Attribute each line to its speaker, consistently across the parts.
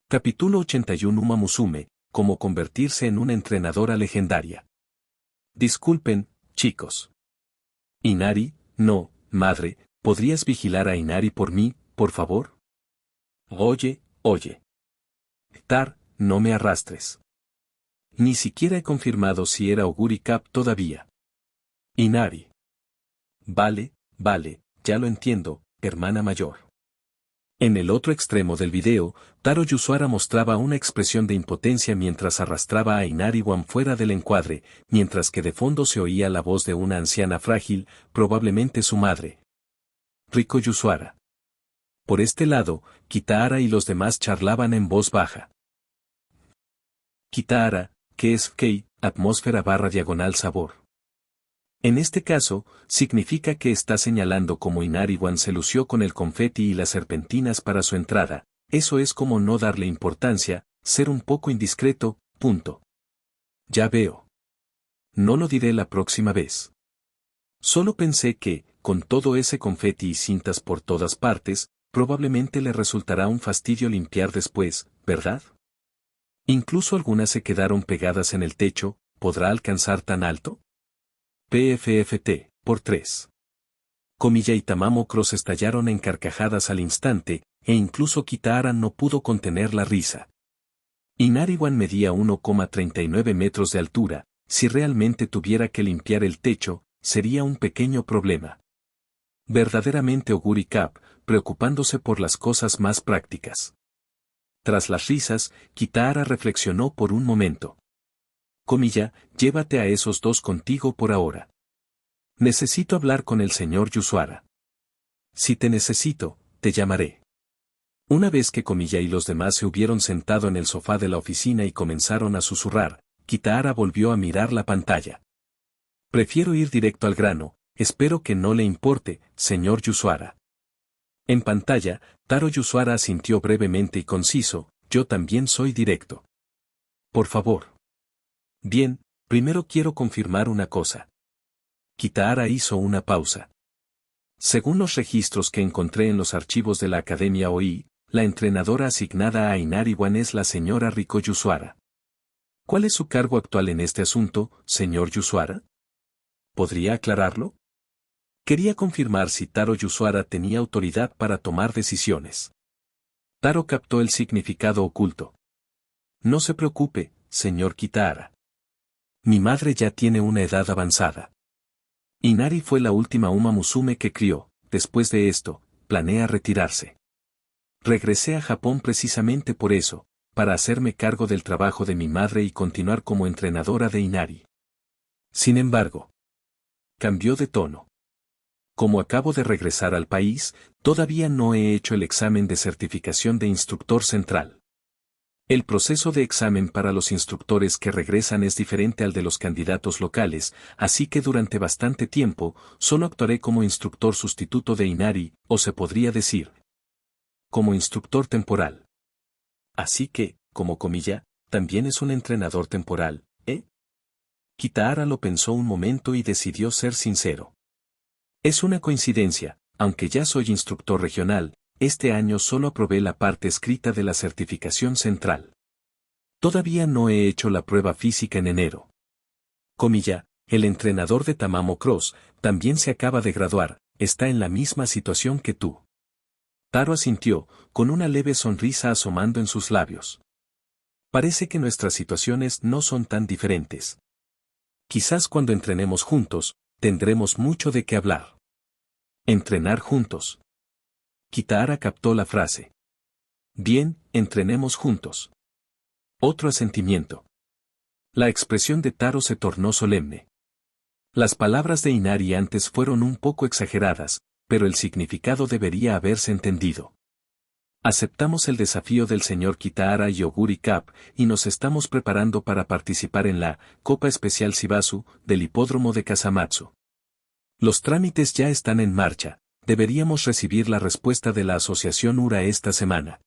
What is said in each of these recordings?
Speaker 1: Capítulo 81 Uma Musume, cómo convertirse en una entrenadora legendaria. Disculpen, chicos. Inari, no, madre, ¿podrías vigilar a Inari por mí, por favor? Oye. No me arrastres. Ni siquiera he confirmado si era Oguri Cap todavía. Inari. Vale, ya lo entiendo, hermana mayor. En el otro extremo del video, Taro Yusara mostraba una expresión de impotencia mientras arrastraba a Inari-wan fuera del encuadre, mientras que de fondo se oía la voz de una anciana frágil, probablemente su madre. Riko Yusara. Por este lado, Kitahara y los demás charlaban en voz baja. Kitahara, ¿qué es Fkei, atmósfera / sabor? En este caso, significa que está señalando cómo Inari-wan se lució con el confeti y las serpentinas para su entrada. Eso es como no darle importancia, ser un poco indiscreto, punto. Ya veo. No lo diré la próxima vez. Solo pensé que, con todo ese confeti y cintas por todas partes, probablemente le resultará un fastidio limpiar después, ¿verdad? Incluso algunas se quedaron pegadas en el techo, ¿podrá alcanzar tan alto? PFFT, por 3. Komiya y Tamamo Cross estallaron en carcajadas al instante, e incluso Kitahara no pudo contener la risa. Inari-wan medía 1,39 metros de altura, si realmente tuviera que limpiar el techo, sería un pequeño problema. Verdaderamente Oguri Cap, preocupándose por las cosas más prácticas. Tras las risas, Kitahara reflexionó por un momento. Komiya, llévate a esos dos contigo por ahora. Necesito hablar con el señor Yusara. Si te necesito, te llamaré. Una vez que Komiya y los demás se hubieron sentado en el sofá de la oficina y comenzaron a susurrar, Kitahara volvió a mirar la pantalla. Prefiero ir directo al grano, espero que no le importe, señor Yusara. En pantalla, Taro Yusara asintió brevemente y conciso, yo también soy directo. Por favor. Bien, primero quiero confirmar una cosa. Kitahara hizo una pausa. Según los registros que encontré en los archivos de la Academia OI, la entrenadora asignada a Inari-wan es la señora Riko Yusara. ¿Cuál es su cargo actual en este asunto, señor Yusara? ¿Podría aclararlo? Quería confirmar si Taro Yusara tenía autoridad para tomar decisiones. Taro captó el significado oculto. No se preocupe, señor Kitahara. Mi madre ya tiene una edad avanzada. Inari fue la última Uma Musume que crió, después de esto, planea retirarse. Regresé a Japón precisamente por eso, para hacerme cargo del trabajo de mi madre y continuar como entrenadora de Inari. Sin embargo, cambió de tono. Como acabo de regresar al país, todavía no he hecho el examen de certificación de instructor central. El proceso de examen para los instructores que regresan es diferente al de los candidatos locales, así que durante bastante tiempo, solo actuaré como instructor sustituto de Inari, o se podría decir, como instructor temporal. Así que, como Komiya, también es un entrenador temporal, ¿eh? Kitahara lo pensó un momento y decidió ser sincero. Es una coincidencia, aunque ya soy instructor regional, este año solo aprobé la parte escrita de la certificación central. Todavía no he hecho la prueba física en enero. Komiya, el entrenador de Tamamo Cross, también se acaba de graduar, está en la misma situación que tú. Taro asintió, con una leve sonrisa asomando en sus labios. Parece que nuestras situaciones no son tan diferentes. Quizás cuando entrenemos juntos, tendremos mucho de qué hablar. Entrenar juntos. Kitahara captó la frase. Bien, entrenemos juntos. Otro asentimiento. La expresión de Taro se tornó solemne. Las palabras de Inari antes fueron un poco exageradas, pero el significado debería haberse entendido. Aceptamos el desafío del señor Kitahara y Oguri Cap, y nos estamos preparando para participar en la Copa Especial Shibasu del hipódromo de Kasamatsu. Los trámites ya están en marcha. Deberíamos recibir la respuesta de la Asociación URA esta semana.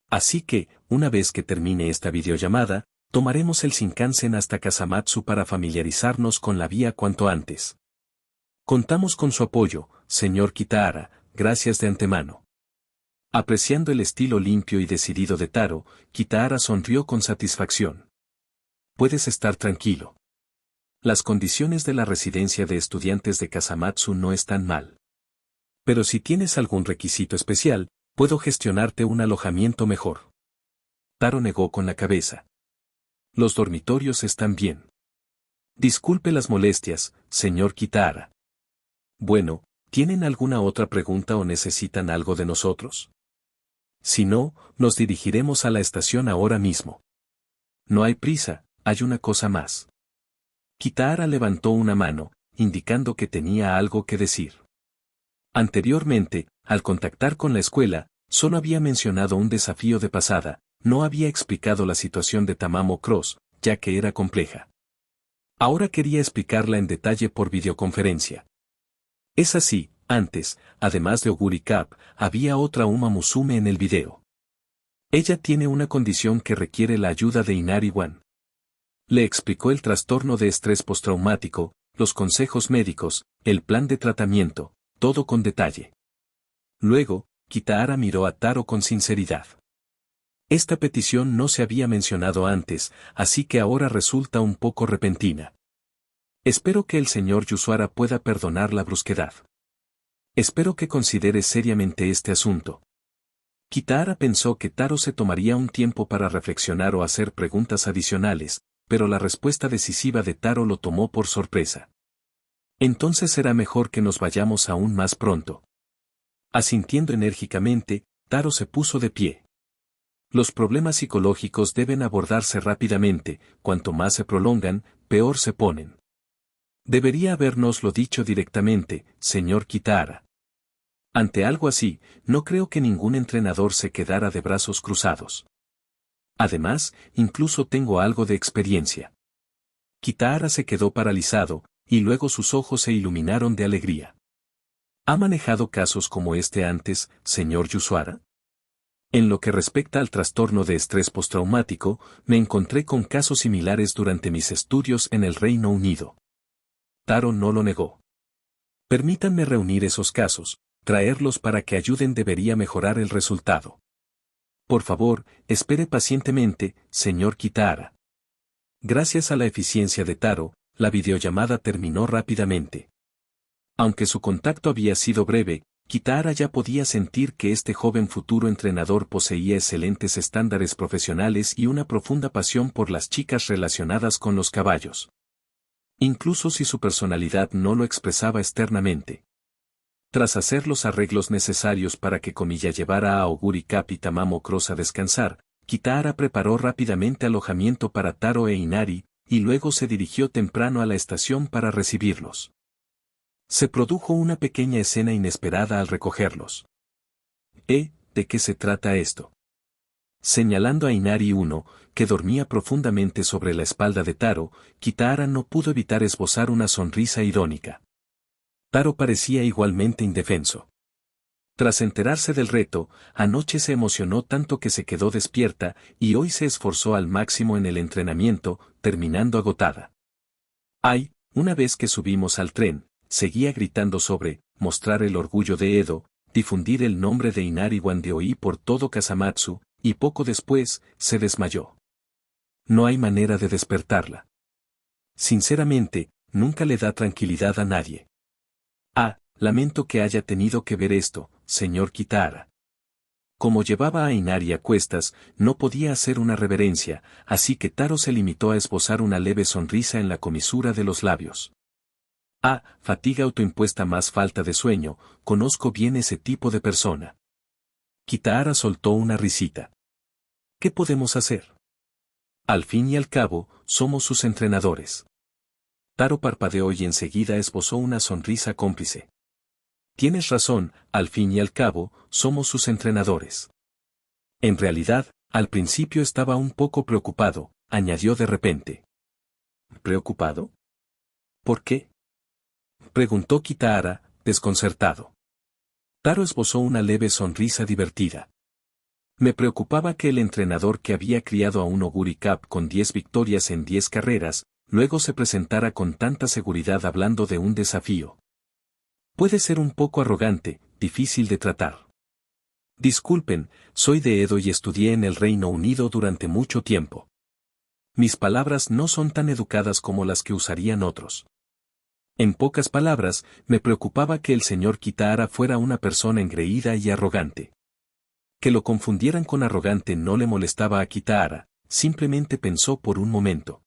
Speaker 1: Así que, una vez que termine esta videollamada, tomaremos el Shinkansen hasta Kasamatsu para familiarizarnos con la vía cuanto antes. Contamos con su apoyo, señor Kitahara, gracias de antemano. Apreciando el estilo limpio y decidido de Taro, Kitahara sonrió con satisfacción. Puedes estar tranquilo. Las condiciones de la residencia de estudiantes de Kasamatsu no están mal. Pero si tienes algún requisito especial, puedo gestionarte un alojamiento mejor. Taro negó con la cabeza. Los dormitorios están bien. Disculpe las molestias, señor Kitahara. Bueno, ¿tienen alguna otra pregunta o necesitan algo de nosotros? Si no, nos dirigiremos a la estación ahora mismo. No hay prisa, hay una cosa más. Kitahara levantó una mano, indicando que tenía algo que decir. Anteriormente, al contactar con la escuela, solo había mencionado un desafío de pasada, no había explicado la situación de Tamamo Cross, ya que era compleja. Ahora quería explicarla en detalle por videoconferencia. Es así, antes, además de Oguri Cap, había otra Uma Musume en el video. Ella tiene una condición que requiere la ayuda de Inari-wan. Le explicó el trastorno de estrés postraumático, los consejos médicos, el plan de tratamiento, todo con detalle. Luego, Kitahara miró a Taro con sinceridad. Esta petición no se había mencionado antes, así que ahora resulta un poco repentina. Espero que el señor Yusara pueda perdonar la brusquedad. Espero que considere seriamente este asunto. Kitahara pensó que Taro se tomaría un tiempo para reflexionar o hacer preguntas adicionales, pero la respuesta decisiva de Taro lo tomó por sorpresa. Entonces será mejor que nos vayamos aún más pronto. Asintiendo enérgicamente, Taro se puso de pie. Los problemas psicológicos deben abordarse rápidamente, cuanto más se prolongan, peor se ponen. Debería habérnoslo dicho directamente, señor Kitahara. Ante algo así, no creo que ningún entrenador se quedara de brazos cruzados. Además, incluso tengo algo de experiencia. Kitahara se quedó paralizado, y luego sus ojos se iluminaron de alegría. ¿Ha manejado casos como este antes, señor Yusara? En lo que respecta al trastorno de estrés postraumático, me encontré con casos similares durante mis estudios en el Reino Unido. Taro no lo negó. Permítanme reunir esos casos, traerlos para que ayuden debería mejorar el resultado. Por favor, espere pacientemente, señor Kitahara. Gracias a la eficiencia de Taro, la videollamada terminó rápidamente. Aunque su contacto había sido breve, Kitahara ya podía sentir que este joven futuro entrenador poseía excelentes estándares profesionales y una profunda pasión por las chicas relacionadas con los caballos. Incluso si su personalidad no lo expresaba externamente. Tras hacer los arreglos necesarios para que Komiya llevara a Oguri Cap y Tamamo Cross a descansar, Kitahara preparó rápidamente alojamiento para Taro e Inari, y luego se dirigió temprano a la estación para recibirlos. Se produjo una pequeña escena inesperada al recogerlos. ¿De qué se trata esto? Señalando a Inari 1, que dormía profundamente sobre la espalda de Taro, Kitahara no pudo evitar esbozar una sonrisa irónica. Taro parecía igualmente indefenso. Tras enterarse del reto, anoche se emocionó tanto que se quedó despierta, y hoy se esforzó al máximo en el entrenamiento, terminando agotada. Una vez que subimos al tren, seguía gritando sobre mostrar el orgullo de Edo, difundir el nombre de Inari-wan de Oi por todo Kasamatsu, y poco después, se desmayó. No hay manera de despertarla. Sinceramente, nunca le da tranquilidad a nadie. Lamento que haya tenido que ver esto, señor Kitahara. Como llevaba a Inari a cuestas, no podía hacer una reverencia, así que Taro se limitó a esbozar una leve sonrisa en la comisura de los labios. Fatiga autoimpuesta más falta de sueño, conozco bien ese tipo de persona. Kitahara soltó una risita. ¿Qué podemos hacer? Al fin y al cabo, somos sus entrenadores. Taro parpadeó y enseguida esbozó una sonrisa cómplice. Tienes razón, al fin y al cabo, somos sus entrenadores. En realidad, al principio estaba un poco preocupado, añadió de repente. ¿Preocupado? ¿Por qué? Preguntó Kitahara, desconcertado. Taro esbozó una leve sonrisa divertida. Me preocupaba que el entrenador que había criado a un Oguri Cap con 10 victorias en 10 carreras, luego se presentara con tanta seguridad hablando de un desafío. Puede ser un poco arrogante, difícil de tratar. Disculpen, soy de Edo y estudié en el Reino Unido durante mucho tiempo. Mis palabras no son tan educadas como las que usarían otros. En pocas palabras, me preocupaba que el señor Kitahara fuera una persona engreída y arrogante. Que lo confundieran con arrogante no le molestaba a Kitahara, simplemente pensó por un momento.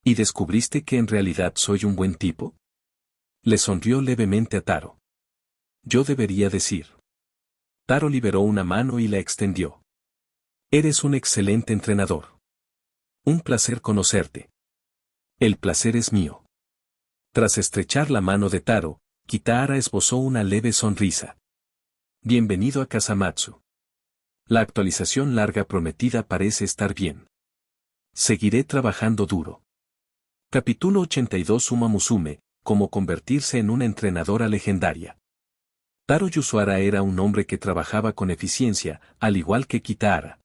Speaker 1: ¿Y descubriste que en realidad soy un buen tipo? Le sonrió levemente a Taro. Yo debería decir. Taro liberó una mano y la extendió. Eres un excelente entrenador. Un placer conocerte. El placer es mío. Tras estrechar la mano de Taro, Kitahara esbozó una leve sonrisa. Bienvenido a Kasamatsu. La actualización larga prometida parece estar bien. Seguiré trabajando duro. Capítulo 82 Uma Musume, cómo convertirse en una entrenadora legendaria. Taro Yusara era un hombre que trabajaba con eficiencia, al igual que Kitahara.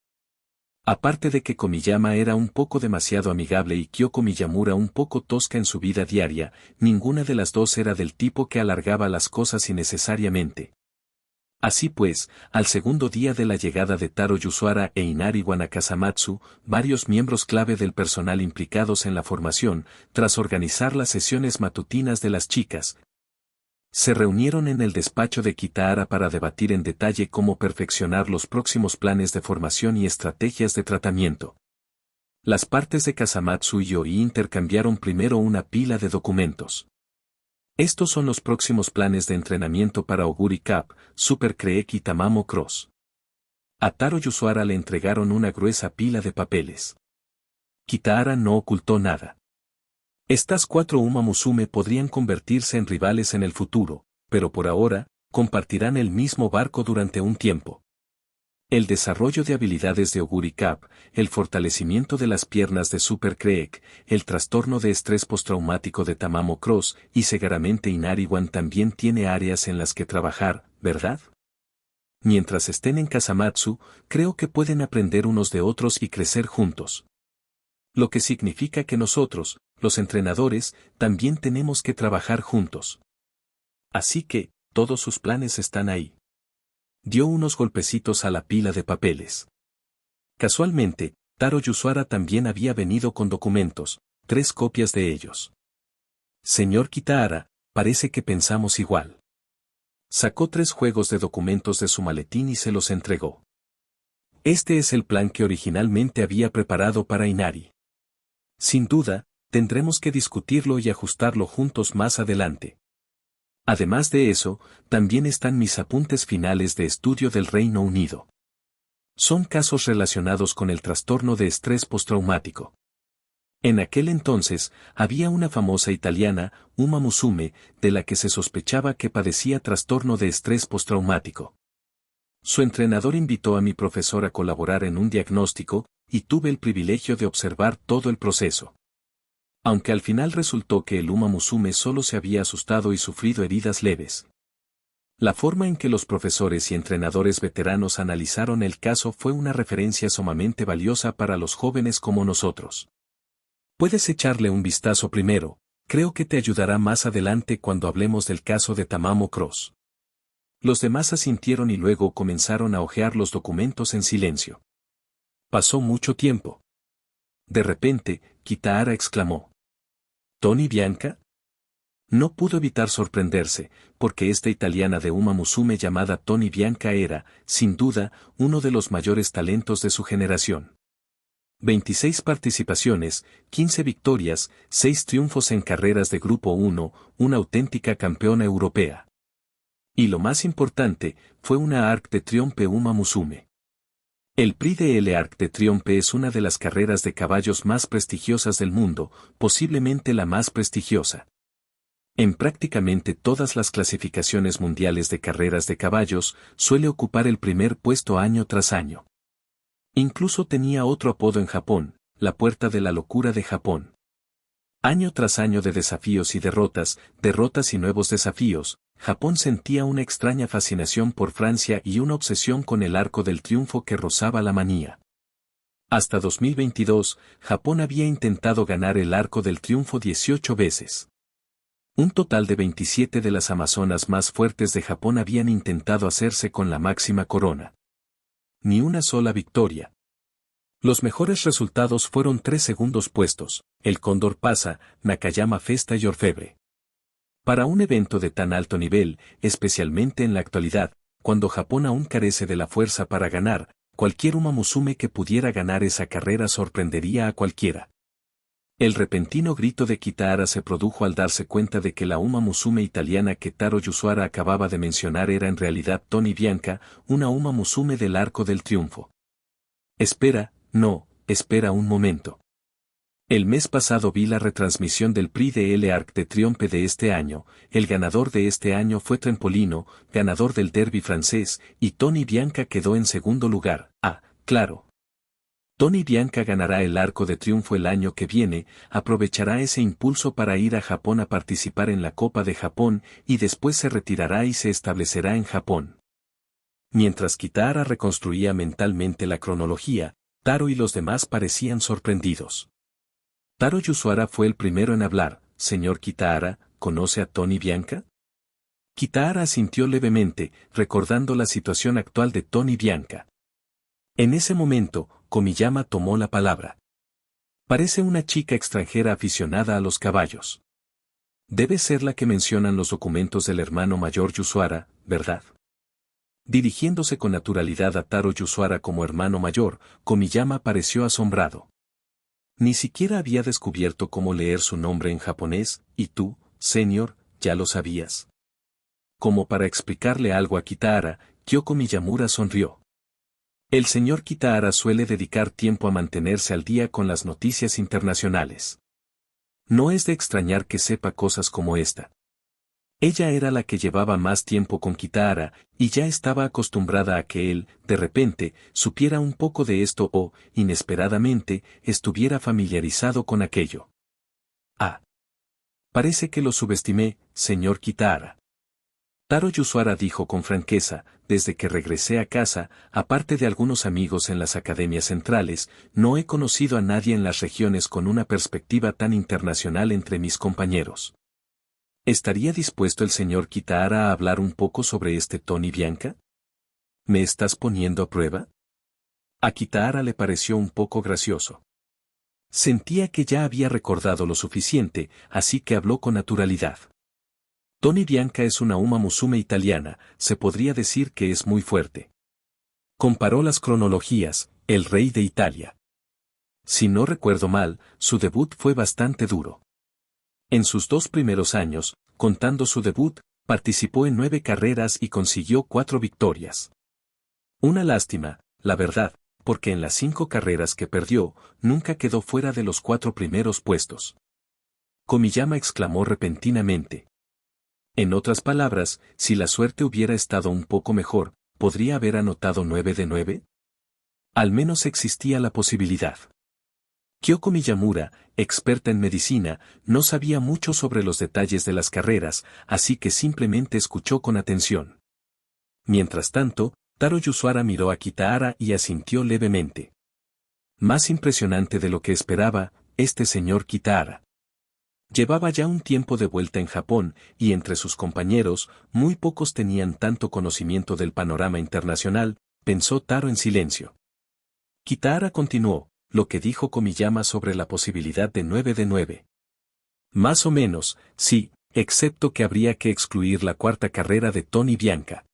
Speaker 1: Aparte de que Komiyama era un poco demasiado amigable y Kyoko Miyamura un poco tosca en su vida diaria, ninguna de las dos era del tipo que alargaba las cosas innecesariamente. Así pues, al segundo día de la llegada de Taro Yusara e Inari Wanakasamatsu, varios miembros clave del personal implicados en la formación, tras organizar las sesiones matutinas de las chicas, se reunieron en el despacho de Kitahara para debatir en detalle cómo perfeccionar los próximos planes de formación y estrategias de tratamiento. Las partes de Kasamatsu y Yoi intercambiaron primero una pila de documentos. Estos son los próximos planes de entrenamiento para Oguri Cup, Super Creek y Tamamo Cross. A Taro Yusara le entregaron una gruesa pila de papeles. Kitahara no ocultó nada. Estas 4 Uma Musume podrían convertirse en rivales en el futuro, pero por ahora, compartirán el mismo barco durante un tiempo. El desarrollo de habilidades de Oguri Cup, el fortalecimiento de las piernas de Super Creek, el trastorno de estrés postraumático de Tamamo Cross y seguramente Inari-wan también tiene áreas en las que trabajar, ¿verdad? Mientras estén en Kasamatsu, creo que pueden aprender unos de otros y crecer juntos. Lo que significa que nosotros, los entrenadores, también tenemos que trabajar juntos. Así que, todos sus planes están ahí. Dio unos golpecitos a la pila de papeles. Casualmente, Taro Yusara también había venido con documentos, 3 copias de ellos. Señor Kitahara, parece que pensamos igual. Sacó 3 juegos de documentos de su maletín y se los entregó. Este es el plan que originalmente había preparado para Inari. Sin duda, tendremos que discutirlo y ajustarlo juntos más adelante. Además de eso, también están mis apuntes finales de estudio del Reino Unido. Son casos relacionados con el trastorno de estrés postraumático. En aquel entonces, había una famosa italiana, Uma Musume, de la que se sospechaba que padecía trastorno de estrés postraumático. Su entrenador invitó a mi profesor a colaborar en un diagnóstico, y tuve el privilegio de observar todo el proceso. Aunque al final resultó que el Uma Musume solo se había asustado y sufrido heridas leves. La forma en que los profesores y entrenadores veteranos analizaron el caso fue una referencia sumamente valiosa para los jóvenes como nosotros. Puedes echarle un vistazo primero, creo que te ayudará más adelante cuando hablemos del caso de Tamamo Cross. Los demás asintieron y luego comenzaron a hojear los documentos en silencio. Pasó mucho tiempo. De repente, Kitahara exclamó. ¿Tony Bianca? No pudo evitar sorprenderse, porque esta italiana de Uma Musume llamada Tony Bianca era, sin duda, uno de los mayores talentos de su generación. 26 participaciones, 15 victorias, 6 triunfos en carreras de Grupo 1, una auténtica campeona europea. Y lo más importante, fue una Arc de Triomphe Uma Musume. El Prix de l'Arc de Triomphe es una de las carreras de caballos más prestigiosas del mundo, posiblemente la más prestigiosa. En prácticamente todas las clasificaciones mundiales de carreras de caballos, suele ocupar el primer puesto año tras año. Incluso tenía otro apodo en Japón, la Puerta de la Locura de Japón. Año tras año de desafíos y derrotas y nuevos desafíos, Japón sentía una extraña fascinación por Francia y una obsesión con el Arco del Triunfo que rozaba la manía. Hasta 2022, Japón había intentado ganar el Arco del Triunfo 18 veces. Un total de 27 de las amazonas más fuertes de Japón habían intentado hacerse con la máxima corona. Ni una sola victoria. Los mejores resultados fueron 3 segundos puestos, el Cóndor pasa, Nakayama Festa y Orfebre. Para un evento de tan alto nivel, especialmente en la actualidad, cuando Japón aún carece de la fuerza para ganar, cualquier Uma Musume que pudiera ganar esa carrera sorprendería a cualquiera. El repentino grito de Kitahara se produjo al darse cuenta de que la Uma Musume italiana que Taro Yasuhara acababa de mencionar era en realidad Tony Bianca, una Uma Musume del Arco del Triunfo. Espera, no, espera un momento. El mes pasado vi la retransmisión del Prix de l'Arc de Triomphe de este año, el ganador de este año fue Trempolino, ganador del derby francés, y Tony Bianca quedó en segundo lugar. Ah, claro. Tony Bianca ganará el Arco de Triunfo el año que viene, aprovechará ese impulso para ir a Japón a participar en la Copa de Japón y después se retirará y se establecerá en Japón. Mientras Kitahara reconstruía mentalmente la cronología, Taro y los demás parecían sorprendidos. Taro Yasuhara fue el primero en hablar. Señor Kitahara, ¿conoce a Tony Bianca? Kitahara asintió levemente, recordando la situación actual de Tony Bianca. En ese momento, Komiyama tomó la palabra. Parece una chica extranjera aficionada a los caballos. Debe ser la que mencionan los documentos del hermano mayor Yasuhara, ¿verdad? Dirigiéndose con naturalidad a Taro Yasuhara como hermano mayor, Komiyama pareció asombrado. Ni siquiera había descubierto cómo leer su nombre en japonés, y tú, señor, ya lo sabías. Como para explicarle algo a Kitahara, Kyoko Miyamura sonrió. El señor Kitahara suele dedicar tiempo a mantenerse al día con las noticias internacionales. No es de extrañar que sepa cosas como esta. Ella era la que llevaba más tiempo con Kitahara, y ya estaba acostumbrada a que él, de repente, supiera un poco de esto o, inesperadamente, estuviera familiarizado con aquello. Ah. Parece que lo subestimé, señor Kitahara. Taro Yasuhara dijo con franqueza, desde que regresé a casa, aparte de algunos amigos en las academias centrales, no he conocido a nadie en las regiones con una perspectiva tan internacional entre mis compañeros. ¿Estaría dispuesto el señor Kitahara a hablar un poco sobre este Tony Bianca? ¿Me estás poniendo a prueba? A Kitahara le pareció un poco gracioso. Sentía que ya había recordado lo suficiente, así que habló con naturalidad. Tony Bianca es una Uma Musume italiana, se podría decir que es muy fuerte. Comparó las cronologías, el rey de Italia. Si no recuerdo mal, su debut fue bastante duro. En sus 2 primeros años, contando su debut, participó en 9 carreras y consiguió 4 victorias. Una lástima, la verdad, porque en las 5 carreras que perdió, nunca quedó fuera de los 4 primeros puestos. Komiyama exclamó repentinamente. En otras palabras, si la suerte hubiera estado un poco mejor, ¿podría haber anotado 9 de 9? Al menos existía la posibilidad. Kyoko Miyamura, experta en medicina, no sabía mucho sobre los detalles de las carreras, así que simplemente escuchó con atención. Mientras tanto, Taro Yasuhara miró a Kitahara y asintió levemente. Más impresionante de lo que esperaba, este señor Kitahara. Llevaba ya un tiempo de vuelta en Japón, y entre sus compañeros, muy pocos tenían tanto conocimiento del panorama internacional, pensó Taro en silencio. Kitahara continuó, lo que dijo Komiyama sobre la posibilidad de 9 de 9. Más o menos, sí, excepto que habría que excluir la 4ª carrera de Tony Bianca.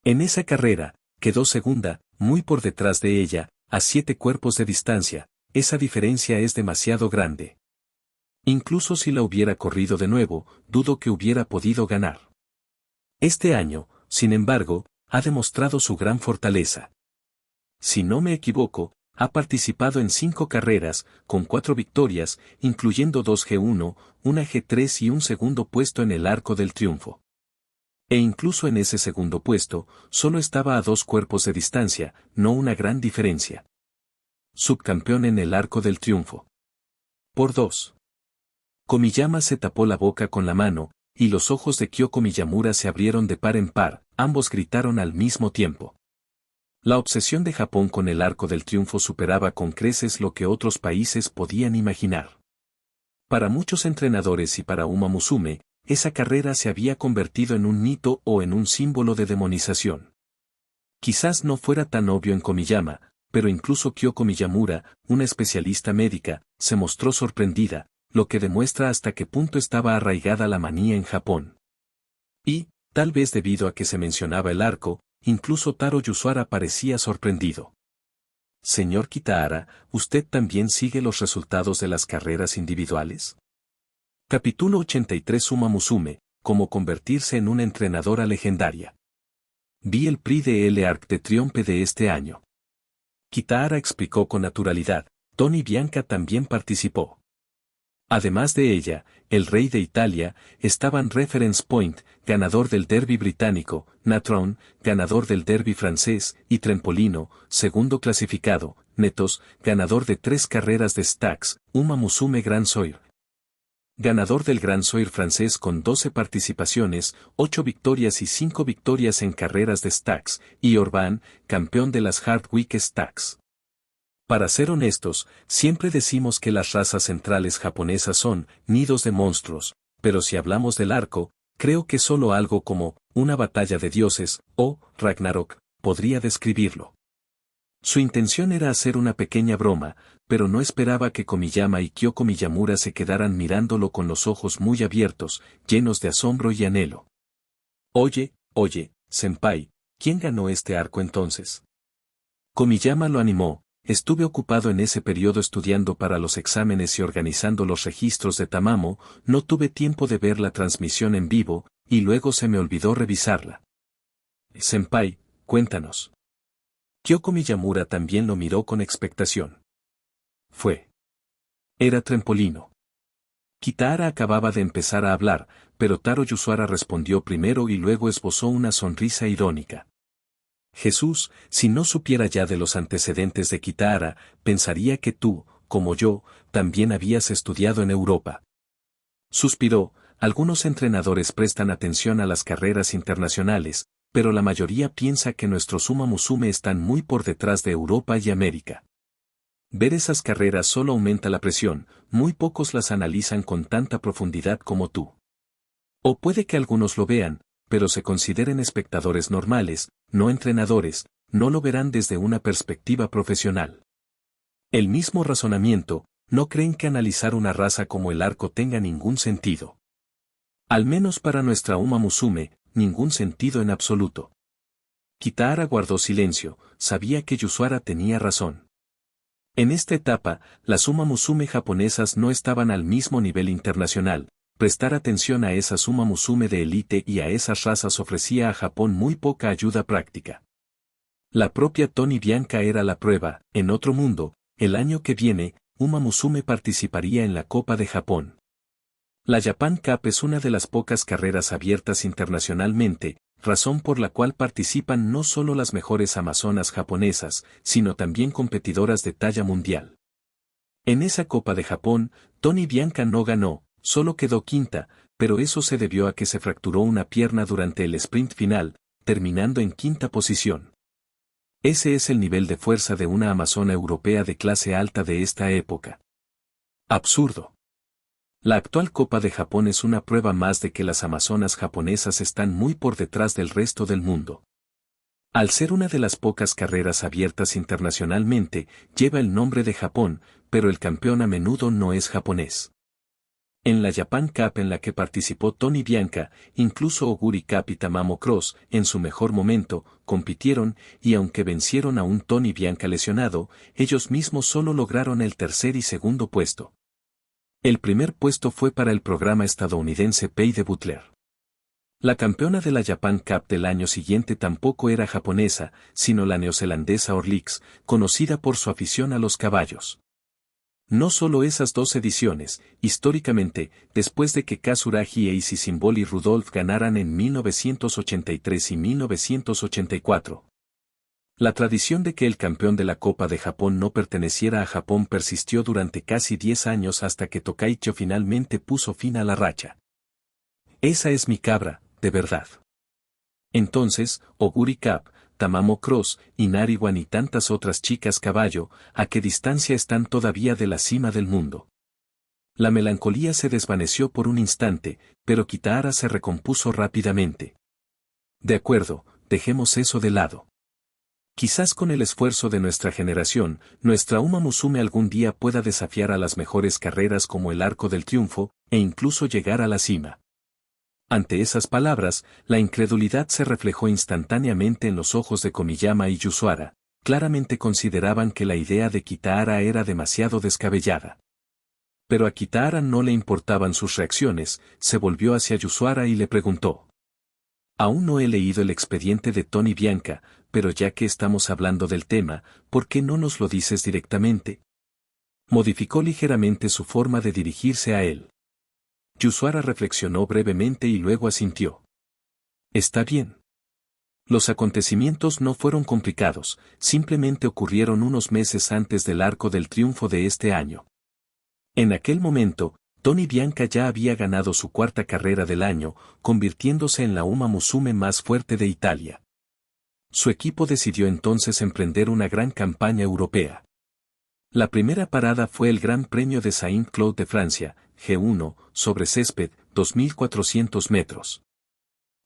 Speaker 1: En esa carrera, quedó segunda, muy por detrás de ella, a 7 cuerpos de distancia, esa diferencia es demasiado grande. Incluso si la hubiera corrido de nuevo, dudo que hubiera podido ganar. Este año, sin embargo, ha demostrado su gran fortaleza. Si no me equivoco, ha participado en 5 carreras, con 4 victorias, incluyendo 2 G1, una G3 y un segundo puesto en el Arco del Triunfo. E incluso en ese segundo puesto, solo estaba a 2 cuerpos de distancia, no una gran diferencia. Subcampeón en el Arco del Triunfo. Por 2. Komiyama se tapó la boca con la mano, y los ojos de Kyoko Miyamura se abrieron de par en par, ambos gritaron al mismo tiempo. La obsesión de Japón con el Arco del Triunfo superaba con creces lo que otros países podían imaginar. Para muchos entrenadores y para Uma Musume, esa carrera se había convertido en un mito o en un símbolo de demonización. Quizás no fuera tan obvio en Komiyama, pero incluso Kyoko Miyamura, una especialista médica, se mostró sorprendida, lo que demuestra hasta qué punto estaba arraigada la manía en Japón. Y, tal vez debido a que se mencionaba el arco, incluso Taro Yusara parecía sorprendido. Señor Kitahara, ¿usted también sigue los resultados de las carreras individuales? Capítulo 83 Uma Musume, cómo convertirse en una entrenadora legendaria. Vi el Prix de l'Arc de Triomphe de este año. Kitahara explicó con naturalidad, Tony Bianca también participó. Además de ella, el rey de Italia, estaban Reference Point, ganador del derby británico, Natron, ganador del derby francés, y Trempolino, segundo clasificado, Netos, ganador de 3 carreras de Stacks, Uma Musume Grand Soir. Ganador del Grand Soir francés con 12 participaciones, 8 victorias y 5 victorias en carreras de Stacks, y Orban, campeón de las Hardwick Stacks. Para ser honestos, siempre decimos que las razas centrales japonesas son nidos de monstruos, pero si hablamos del arco, creo que solo algo como una batalla de dioses, o Ragnarok, podría describirlo. Su intención era hacer una pequeña broma, pero no esperaba que Komiyama y Kyoko Miyamura se quedaran mirándolo con los ojos muy abiertos, llenos de asombro y anhelo. Oye, senpai, ¿quién ganó este arco entonces? Komiyama lo animó. Estuve ocupado en ese periodo estudiando para los exámenes y organizando los registros de Tamamo, no tuve tiempo de ver la transmisión en vivo, y luego se me olvidó revisarla. Senpai, cuéntanos. Kyoko Miyamura también lo miró con expectación. Era Trempolino. Kitahara acababa de empezar a hablar, pero Taro Yusara respondió primero y luego esbozó una sonrisa irónica. Jesús, si no supiera ya de los antecedentes de Kitahara, pensaría que tú, como yo, también habías estudiado en Europa. Suspiró, algunos entrenadores prestan atención a las carreras internacionales, pero la mayoría piensa que nuestros Uma Musume están muy por detrás de Europa y América. Ver esas carreras solo aumenta la presión, muy pocos las analizan con tanta profundidad como tú. O puede que algunos lo vean, pero se consideren espectadores normales, no entrenadores, no lo verán desde una perspectiva profesional. El mismo razonamiento, no creen que analizar una raza como el arco tenga ningún sentido. Al menos para nuestra Uma Musume, ningún sentido en absoluto. Kitahara guardó silencio, sabía que Yusara tenía razón. En esta etapa, las Uma Musume japonesas no estaban al mismo nivel internacional. Prestar atención a esas Uma Musume de élite y a esas razas ofrecía a Japón muy poca ayuda práctica. La propia Tony Bianca era la prueba. En otro mundo, el año que viene, Uma Musume participaría en la Copa de Japón. La Japan Cup es una de las pocas carreras abiertas internacionalmente, razón por la cual participan no solo las mejores amazonas japonesas, sino también competidoras de talla mundial. En esa Copa de Japón, Tony Bianca no ganó, solo quedó quinta, pero eso se debió a que se fracturó una pierna durante el sprint final, terminando en quinta posición. Ese es el nivel de fuerza de una amazona europea de clase alta de esta época. Absurdo. La actual Copa de Japón es una prueba más de que las amazonas japonesas están muy por detrás del resto del mundo. Al ser una de las pocas carreras abiertas internacionalmente, lleva el nombre de Japón, pero el campeón a menudo no es japonés. En la Japan Cup en la que participó Tony Bianca, incluso Oguri Cup y Tamamo Cross, en su mejor momento, compitieron, y aunque vencieron a un Tony Bianca lesionado, ellos mismos solo lograron el tercer y segundo puesto. El primer puesto fue para el programa estadounidense Pay de Butler. La campeona de la Japan Cup del año siguiente tampoco era japonesa, sino la neozelandesa Orlix, conocida por su afición a los caballos. No solo esas 2 ediciones, históricamente, después de que Kazuragi Eisi Symbol y Rudolph ganaran en 1983 y 1984. La tradición de que el campeón de la Copa de Japón no perteneciera a Japón persistió durante casi 10 años hasta que Tokaicho finalmente puso fin a la racha. Esa es mi cabra, de verdad. Entonces, Oguri Cup, Tamamo Cross, Inariwan y tantas otras chicas caballo, ¿a qué distancia están todavía de la cima del mundo? La melancolía se desvaneció por un instante, pero Kitahara se recompuso rápidamente. De acuerdo, dejemos eso de lado. Quizás con el esfuerzo de nuestra generación, nuestra Uma Musume algún día pueda desafiar a las mejores carreras como el Arco del Triunfo, e incluso llegar a la cima. Ante esas palabras, la incredulidad se reflejó instantáneamente en los ojos de Komiyama y Yusara. Claramente consideraban que la idea de Kitahara era demasiado descabellada. Pero a Kitahara no le importaban sus reacciones, se volvió hacia Yusara y le preguntó. Aún no he leído el expediente de Tony Bianca, pero ya que estamos hablando del tema, ¿por qué no nos lo dices directamente? Modificó ligeramente su forma de dirigirse a él. Yusara reflexionó brevemente y luego asintió. Está bien. Los acontecimientos no fueron complicados, simplemente ocurrieron unos meses antes del Arco del Triunfo de este año. En aquel momento, Tony Bianca ya había ganado su cuarta carrera del año, convirtiéndose en la Uma Musume más fuerte de Italia. Su equipo decidió entonces emprender una gran campaña europea. La primera parada fue el Gran Premio de Saint-Cloud de Francia, G1, sobre césped, 2.400 metros.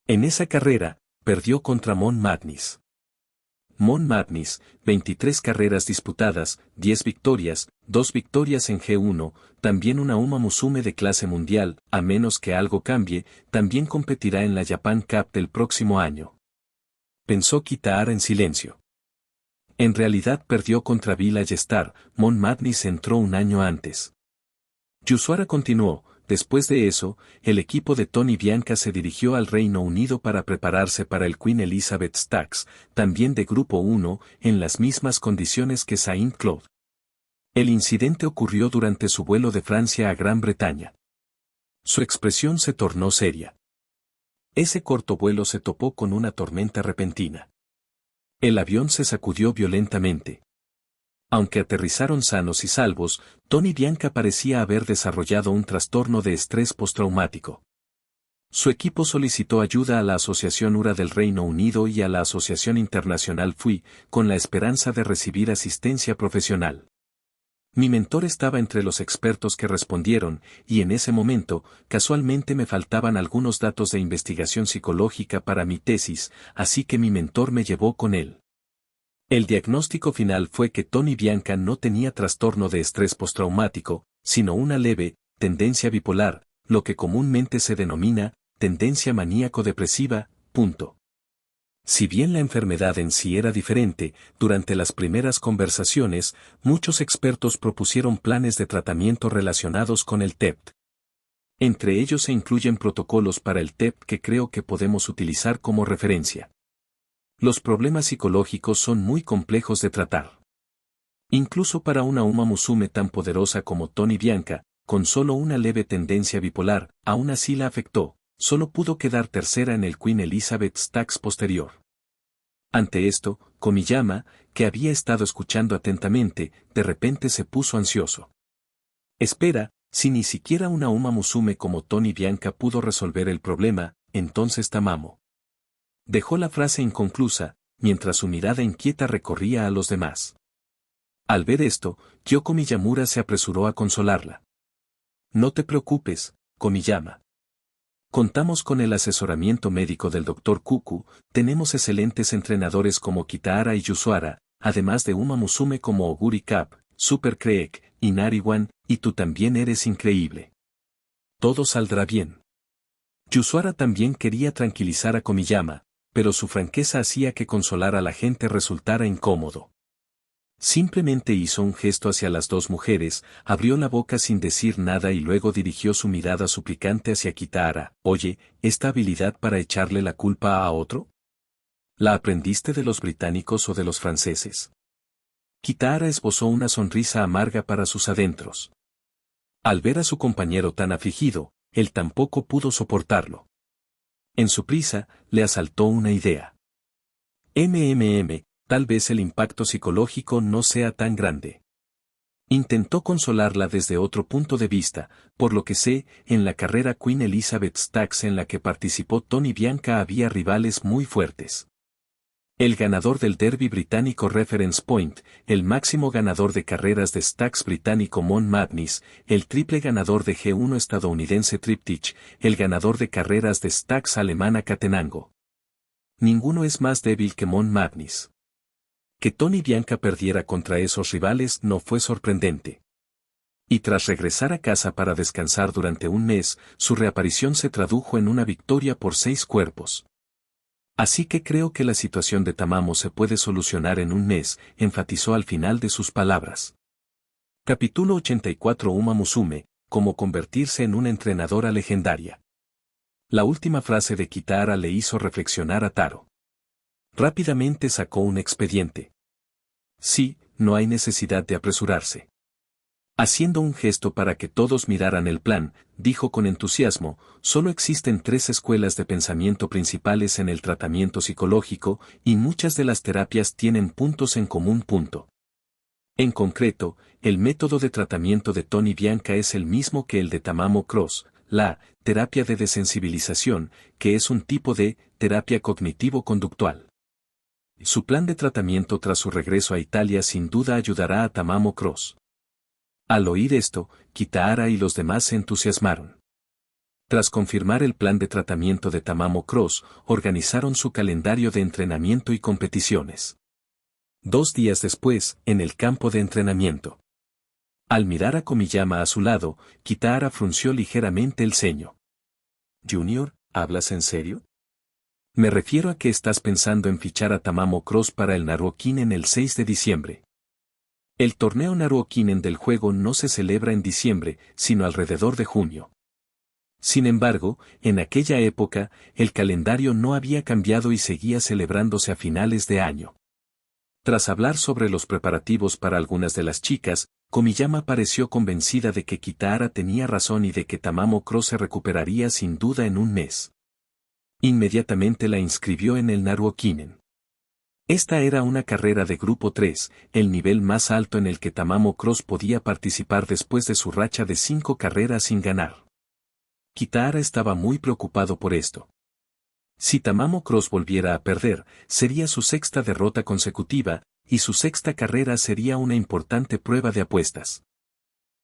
Speaker 1: En esa carrera, perdió contra Mon Madness. Mon Madness, 23 carreras disputadas, 10 victorias, 2 victorias en G1, también una Uma Musume de clase mundial, a menos que algo cambie, también competirá en la Japan Cup del próximo año. Pensó Kitahara en silencio. En realidad perdió contra Village Star, Mon Madness entró un año antes. Yusara continuó, después de eso, el equipo de Tony Bianca se dirigió al Reino Unido para prepararse para el Queen Elizabeth Stakes, también de Grupo 1, en las mismas condiciones que Saint-Cloud. El incidente ocurrió durante su vuelo de Francia a Gran Bretaña. Su expresión se tornó seria. Ese corto vuelo se topó con una tormenta repentina. El avión se sacudió violentamente. Aunque aterrizaron sanos y salvos, Tony Bianca parecía haber desarrollado un trastorno de estrés postraumático. Su equipo solicitó ayuda a la Asociación URA del Reino Unido y a la Asociación Internacional FUI, con la esperanza de recibir asistencia profesional. Mi mentor estaba entre los expertos que respondieron, y en ese momento, casualmente me faltaban algunos datos de investigación psicológica para mi tesis, así que mi mentor me llevó con él. El diagnóstico final fue que Tony Bianca no tenía trastorno de estrés postraumático, sino una leve tendencia bipolar, lo que comúnmente se denomina tendencia maníaco-depresiva. Si bien la enfermedad en sí era diferente, durante las primeras conversaciones, muchos expertos propusieron planes de tratamiento relacionados con el TEPT. Entre ellos se incluyen protocolos para el TEPT que creo que podemos utilizar como referencia. Los problemas psicológicos son muy complejos de tratar. Incluso para una Uma Musume tan poderosa como Tony Bianca, con solo una leve tendencia bipolar, aún así la afectó, solo pudo quedar tercera en el Queen Elizabeth Stakes posterior. Ante esto, Komiyama, que había estado escuchando atentamente, de repente se puso ansioso. Espera, si ni siquiera una Uma Musume como Tony Bianca pudo resolver el problema, entonces Tamamo. Dejó la frase inconclusa, mientras su mirada inquieta recorría a los demás. Al ver esto, Kyoko Miyamura se apresuró a consolarla. No te preocupes, Komiyama. Contamos con el asesoramiento médico del Dr. Kuku, tenemos excelentes entrenadores como Kitahara y Yusara, además de Uma Musume como Oguri Cap, Super Creek, Inariwan, y tú también eres increíble. Todo saldrá bien. Yusara también quería tranquilizar a Komiyama, pero su franqueza hacía que consolar a la gente resultara incómodo. Simplemente hizo un gesto hacia las dos mujeres, abrió la boca sin decir nada y luego dirigió su mirada suplicante hacia Kitahara. Oye, ¿esta habilidad para echarle la culpa a otro? ¿La aprendiste de los británicos o de los franceses? Kitahara esbozó una sonrisa amarga para sus adentros. Al ver a su compañero tan afligido, él tampoco pudo soportarlo. En su prisa, le asaltó una idea. Tal vez el impacto psicológico no sea tan grande. Intentó consolarla desde otro punto de vista, por lo que sé, en la carrera Queen Elizabeth Stakes en la que participó Tony Bianca había rivales muy fuertes. El ganador del derby británico Reference Point, el máximo ganador de carreras de Stacks británico Mon Madness, el triple ganador de G1 estadounidense Triptych, el ganador de carreras de Stacks alemana Catenango. Ninguno es más débil que Mon Madness. Que Tony Bianca perdiera contra esos rivales no fue sorprendente. Y tras regresar a casa para descansar durante un mes, su reaparición se tradujo en una victoria por 6 cuerpos. Así que creo que la situación de Tamamo se puede solucionar en un mes, enfatizó al final de sus palabras. Capítulo 84 Uma Musume, cómo convertirse en una entrenadora legendaria. La última frase de Kitahara le hizo reflexionar a Taro. Rápidamente sacó un expediente. Sí, no hay necesidad de apresurarse. Haciendo un gesto para que todos miraran el plan, dijo con entusiasmo, solo existen 3 escuelas de pensamiento principales en el tratamiento psicológico, y muchas de las terapias tienen puntos en común. En concreto, el método de tratamiento de Tony Bianca es el mismo que el de Tamamo Cross, la terapia de desensibilización, que es un tipo de terapia cognitivo-conductual. Su plan de tratamiento tras su regreso a Italia sin duda ayudará a Tamamo Cross. Al oír esto, Kitahara y los demás se entusiasmaron. Tras confirmar el plan de tratamiento de Tamamo Cross, organizaron su calendario de entrenamiento y competiciones. 2 días después, en el campo de entrenamiento. Al mirar a Komiyama a su lado, Kitahara frunció ligeramente el ceño. «Junior, ¿hablas en serio?» «Me refiero a que estás pensando en fichar a Tamamo Cross para el Naruokinen el 6 de diciembre. El torneo Naruokinen del juego no se celebra en diciembre, sino alrededor de junio. Sin embargo, en aquella época, el calendario no había cambiado y seguía celebrándose a finales de año. Tras hablar sobre los preparativos para algunas de las chicas, Komiyama pareció convencida de que Kitahara tenía razón y de que Tamamo Cross se recuperaría sin duda en un mes. Inmediatamente la inscribió en el Naruokinen. Esta era una carrera de Grupo 3, el nivel más alto en el que Tamamo Cross podía participar después de su racha de 5 carreras sin ganar. Kitahara estaba muy preocupado por esto. Si Tamamo Cross volviera a perder, sería su 6ª derrota consecutiva, y su 6ª carrera sería una importante prueba de apuestas.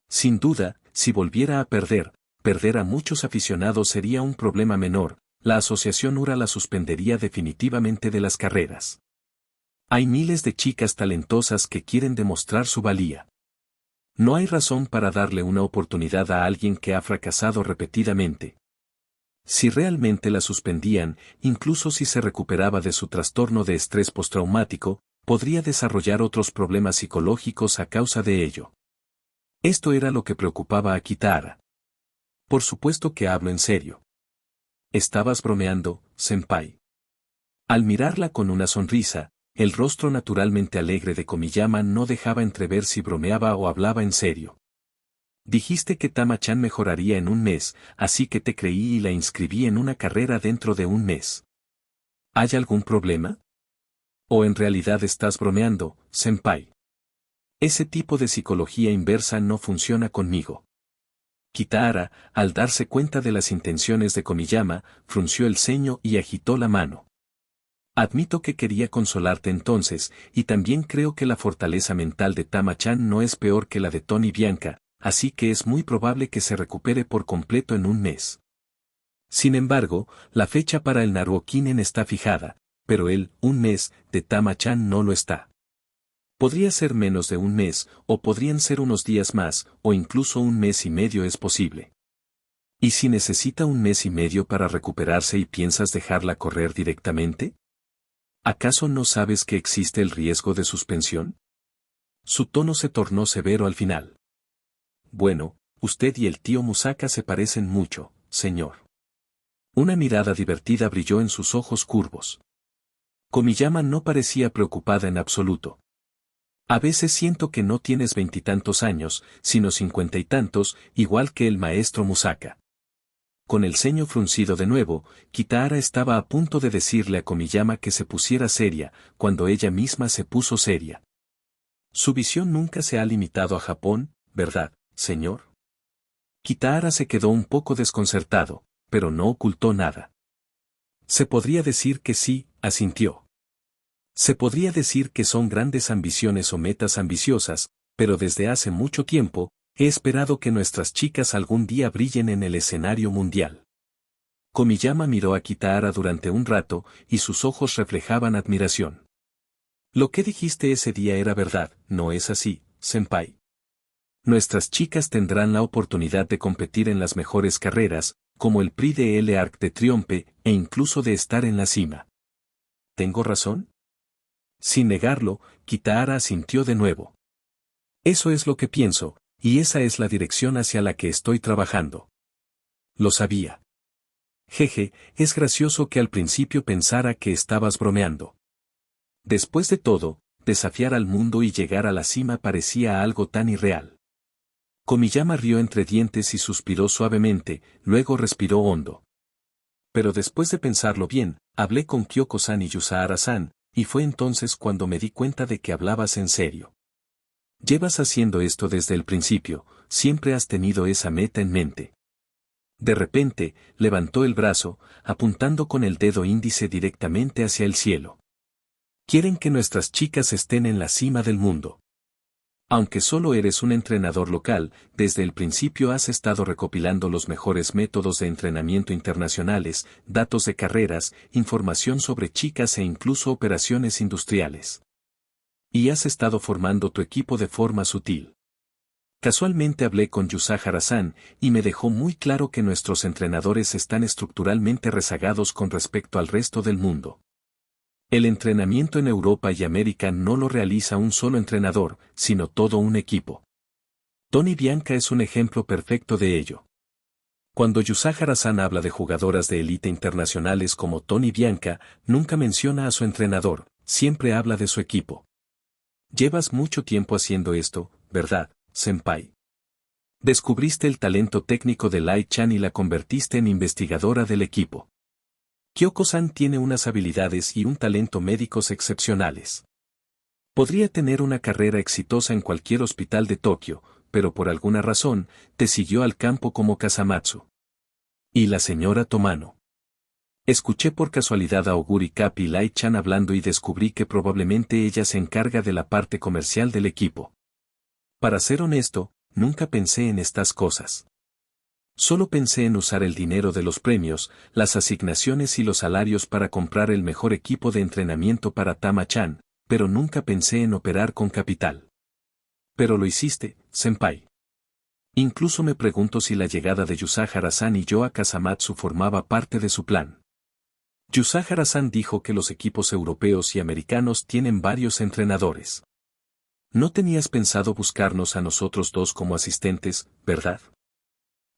Speaker 1: Sin duda, si volviera a perder a muchos aficionados sería un problema menor, la asociación URA la suspendería definitivamente de las carreras. Hay miles de chicas talentosas que quieren demostrar su valía. No hay razón para darle una oportunidad a alguien que ha fracasado repetidamente. Si realmente la suspendían, incluso si se recuperaba de su trastorno de estrés postraumático, podría desarrollar otros problemas psicológicos a causa de ello. Esto era lo que preocupaba a Kitahara. Por supuesto que hablo en serio. Estabas bromeando, senpai. Al mirarla con una sonrisa, el rostro naturalmente alegre de Komiyama no dejaba entrever si bromeaba o hablaba en serio. Dijiste que Tama-chan mejoraría en un mes, así que te creí y la inscribí en una carrera dentro de un mes. ¿Hay algún problema? ¿O en realidad estás bromeando, senpai? Ese tipo de psicología inversa no funciona conmigo. Kitahara, al darse cuenta de las intenciones de Komiyama, frunció el ceño y agitó la mano. Admito que quería consolarte entonces, y también creo que la fortaleza mental de Tama-chan no es peor que la de Tony Bianca, así que es muy probable que se recupere por completo en un mes. Sin embargo, la fecha para el Naruokinen está fijada, pero un mes, de Tama-chan no lo está. Podría ser menos de un mes, o podrían ser unos días más, o incluso un mes y medio es posible. ¿Y si necesita un mes y medio para recuperarse y piensas dejarla correr directamente? ¿Acaso no sabes que existe el riesgo de suspensión? Su tono se tornó severo al final. Bueno, usted y el tío Musaka se parecen mucho, señor. Una mirada divertida brilló en sus ojos curvos. Komiyama no parecía preocupada en absoluto. A veces siento que no tienes 20 y tantos años, sino 50 y tantos, igual que el maestro Musaka. Con el ceño fruncido de nuevo, Kitahara estaba a punto de decirle a Komiyama que se pusiera seria, cuando ella misma se puso seria. Su visión nunca se ha limitado a Japón, ¿verdad, señor? Kitahara se quedó un poco desconcertado, pero no ocultó nada. Se podría decir que sí, asintió. Se podría decir que son grandes ambiciones o metas ambiciosas, pero desde hace mucho tiempo, he esperado que nuestras chicas algún día brillen en el escenario mundial. Komiyama miró a Kitahara durante un rato, y sus ojos reflejaban admiración. Lo que dijiste ese día era verdad, ¿no es así, senpai? Nuestras chicas tendrán la oportunidad de competir en las mejores carreras, como el Prix de l'Arc de Triomphe, e incluso de estar en la cima. ¿Tengo razón? Sin negarlo, Kitahara asintió de nuevo. Eso es lo que pienso, y esa es la dirección hacia la que estoy trabajando. Lo sabía. Jeje, es gracioso que al principio pensara que estabas bromeando. Después de todo, desafiar al mundo y llegar a la cima parecía algo tan irreal. Komiyama rió entre dientes y suspiró suavemente, luego respiró hondo. Pero después de pensarlo bien, hablé con Kyoko-san y Yusahara-san, y fue entonces cuando me di cuenta de que hablabas en serio. Llevas haciendo esto desde el principio, siempre has tenido esa meta en mente. De repente, levantó el brazo, apuntando con el dedo índice directamente hacia el cielo. Quieren que nuestras chicas estén en la cima del mundo. Aunque solo eres un entrenador local, desde el principio has estado recopilando los mejores métodos de entrenamiento internacionales, datos de carreras, información sobre chicas e incluso operaciones industriales. Y has estado formando tu equipo de forma sutil. Casualmente hablé con Yusahara-san, y me dejó muy claro que nuestros entrenadores están estructuralmente rezagados con respecto al resto del mundo. El entrenamiento en Europa y América no lo realiza un solo entrenador, sino todo un equipo. Tony Bianca es un ejemplo perfecto de ello. Cuando Yusahara-san habla de jugadoras de élite internacionales como Tony Bianca, nunca menciona a su entrenador, siempre habla de su equipo. Llevas mucho tiempo haciendo esto, ¿verdad, senpai? Descubriste el talento técnico de Lai-chan y la convertiste en investigadora del equipo. Kyoko-san tiene unas habilidades y un talento médicos excepcionales. Podría tener una carrera exitosa en cualquier hospital de Tokio, pero por alguna razón, te siguió al campo como Kasamatsu. ¿Y la señora Tomano? Escuché por casualidad a Oguri Cap y Lai-chan hablando y descubrí que probablemente ella se encarga de la parte comercial del equipo. Para ser honesto, nunca pensé en estas cosas. Solo pensé en usar el dinero de los premios, las asignaciones y los salarios para comprar el mejor equipo de entrenamiento para Tama-chan, pero nunca pensé en operar con capital. Pero lo hiciste, senpai. Incluso me pregunto si la llegada de Yusahara-san y yo a Kasamatsu formaba parte de su plan. Yusahara-san dijo que los equipos europeos y americanos tienen varios entrenadores. No tenías pensado buscarnos a nosotros dos como asistentes, ¿verdad?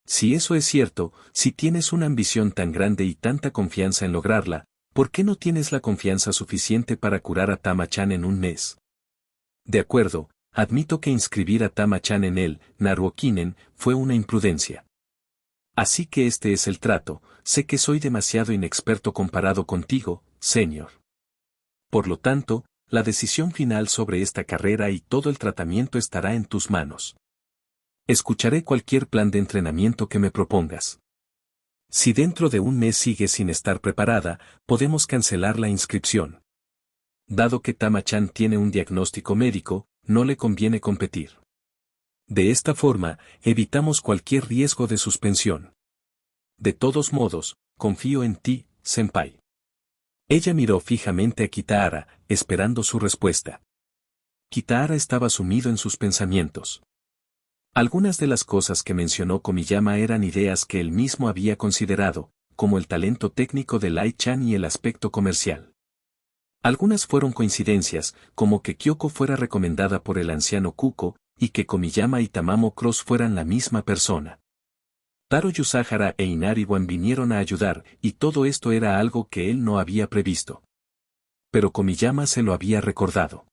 Speaker 1: Si eso es cierto, si tienes una ambición tan grande y tanta confianza en lograrla, ¿por qué no tienes la confianza suficiente para curar a Tama-chan en un mes? De acuerdo, admito que inscribir a Tama-chan en el Naruokinen fue una imprudencia. Así que este es el trato, sé que soy demasiado inexperto comparado contigo, señor. Por lo tanto, la decisión final sobre esta carrera y todo el tratamiento estará en tus manos. Escucharé cualquier plan de entrenamiento que me propongas. Si dentro de un mes sigues sin estar preparada, podemos cancelar la inscripción. Dado que Tama-chan tiene un diagnóstico médico, no le conviene competir. De esta forma, evitamos cualquier riesgo de suspensión. De todos modos, confío en ti, senpai. Ella miró fijamente a Kitahara, esperando su respuesta. Kitahara estaba sumido en sus pensamientos. Algunas de las cosas que mencionó Komiyama eran ideas que él mismo había considerado, como el talento técnico de Lai-chan y el aspecto comercial. Algunas fueron coincidencias, como que Kyoko fuera recomendada por el anciano Kuko, y que Komiyama y Tamamo Cross fueran la misma persona. Taro Yusahara e Inariwan vinieron a ayudar, y todo esto era algo que él no había previsto. Pero Komiyama se lo había recordado.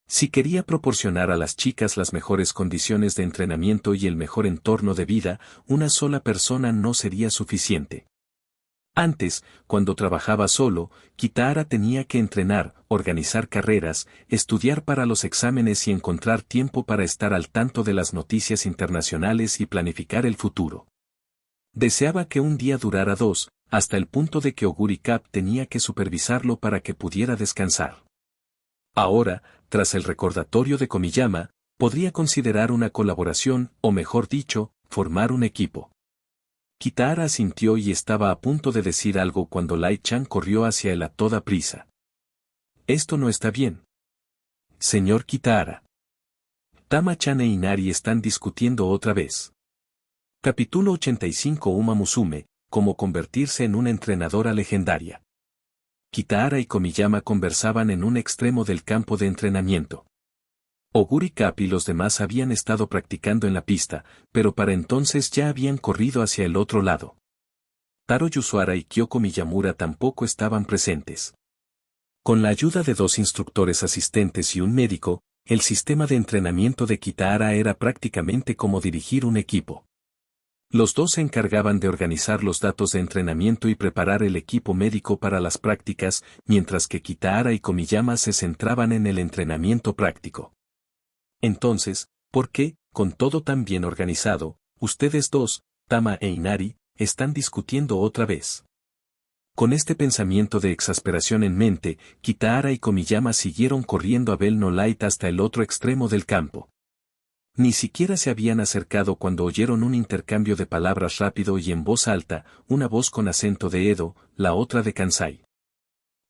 Speaker 1: Si quería proporcionar a las chicas las mejores condiciones de entrenamiento y el mejor entorno de vida, una sola persona no sería suficiente. Antes, cuando trabajaba solo, Kitahara tenía que entrenar, organizar carreras, estudiar para los exámenes y encontrar tiempo para estar al tanto de las noticias internacionales y planificar el futuro. Deseaba que un día durara dos, hasta el punto de que Oguri Cap tenía que supervisarlo para que pudiera descansar. Ahora, tras el recordatorio de Komiyama, podría considerar una colaboración, o mejor dicho, formar un equipo. Kitahara asintió y estaba a punto de decir algo cuando Light-chan corrió hacia él a toda prisa. Esto no está bien. Señor Kitahara. Tama-chan e Inari están discutiendo otra vez. Capítulo 85 Uma Musume, cómo convertirse en una entrenadora legendaria. Kitahara y Komiyama conversaban en un extremo del campo de entrenamiento. Oguri Cap y los demás habían estado practicando en la pista, pero para entonces ya habían corrido hacia el otro lado. Taro Yusuara y Kyoko Miyamura tampoco estaban presentes. Con la ayuda de 2 instructores asistentes y un médico, el sistema de entrenamiento de Kitahara era prácticamente como dirigir un equipo. Los 2 se encargaban de organizar los datos de entrenamiento y preparar el equipo médico para las prácticas, mientras que Kitahara y Komiyama se centraban en el entrenamiento práctico. Entonces, ¿por qué, con todo tan bien organizado, ustedes 2, Tama e Inari, están discutiendo otra vez? Con este pensamiento de exasperación en mente, Kitahara y Komiyama siguieron corriendo a Bell No Light hasta el otro extremo del campo. Ni siquiera se habían acercado cuando oyeron un intercambio de palabras rápido y en voz alta, una voz con acento de Edo, la otra de Kansai.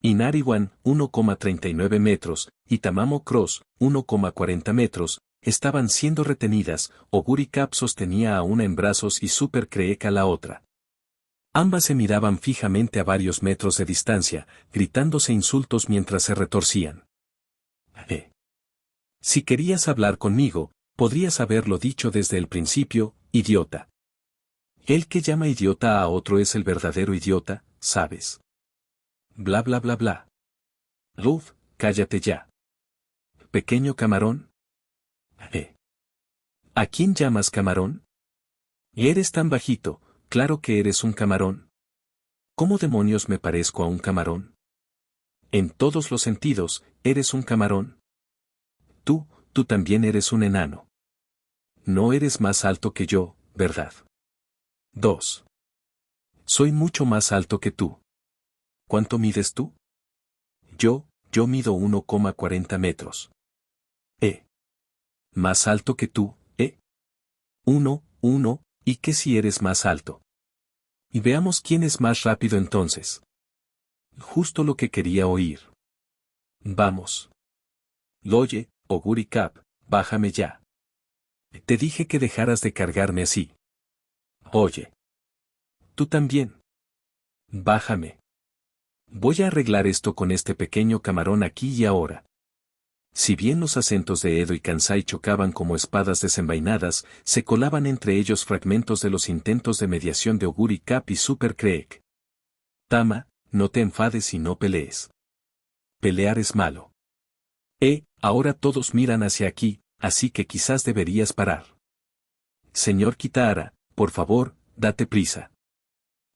Speaker 1: Inari-wan, 1,39 metros, y Tamamo Cross, 1,40 metros, estaban siendo retenidas, Oguri Cap sostenía a una en brazos y Super Creek a la otra. Ambas se miraban fijamente a varios metros de distancia, gritándose insultos mientras se retorcían. Si querías hablar conmigo, podrías haberlo dicho desde el principio, idiota. El que llama idiota a otro es el verdadero idiota, ¿sabes? Bla bla bla bla. Ruf, cállate ya. Pequeño camarón. ¿A quién llamas camarón? Eres tan bajito, claro que eres un camarón. ¿Cómo demonios me parezco a un camarón? En todos los sentidos, eres un camarón. Tú también eres un enano. No eres más alto que yo, ¿verdad? 2. Soy mucho más alto que tú. ¿Cuánto mides tú? Yo mido 1,40 metros. Más alto que tú, ¿eh? 1, ¿y qué si eres más alto? Y veamos quién es más rápido entonces. Justo lo que quería oír. Vamos. Oye, Oguri Cap, bájame ya. Te dije que dejaras de cargarme así. Oye. Tú también. Bájame. Voy a arreglar esto con este pequeño camarón aquí y ahora. Si bien los acentos de Edo y Kansai chocaban como espadas desenvainadas, se colaban entre ellos fragmentos de los intentos de mediación de Oguri Cap y Super Creek. Tama, no te enfades y no pelees. Pelear es malo. Ahora todos miran hacia aquí, así que quizás deberías parar. Señor Kitahara, por favor, date prisa.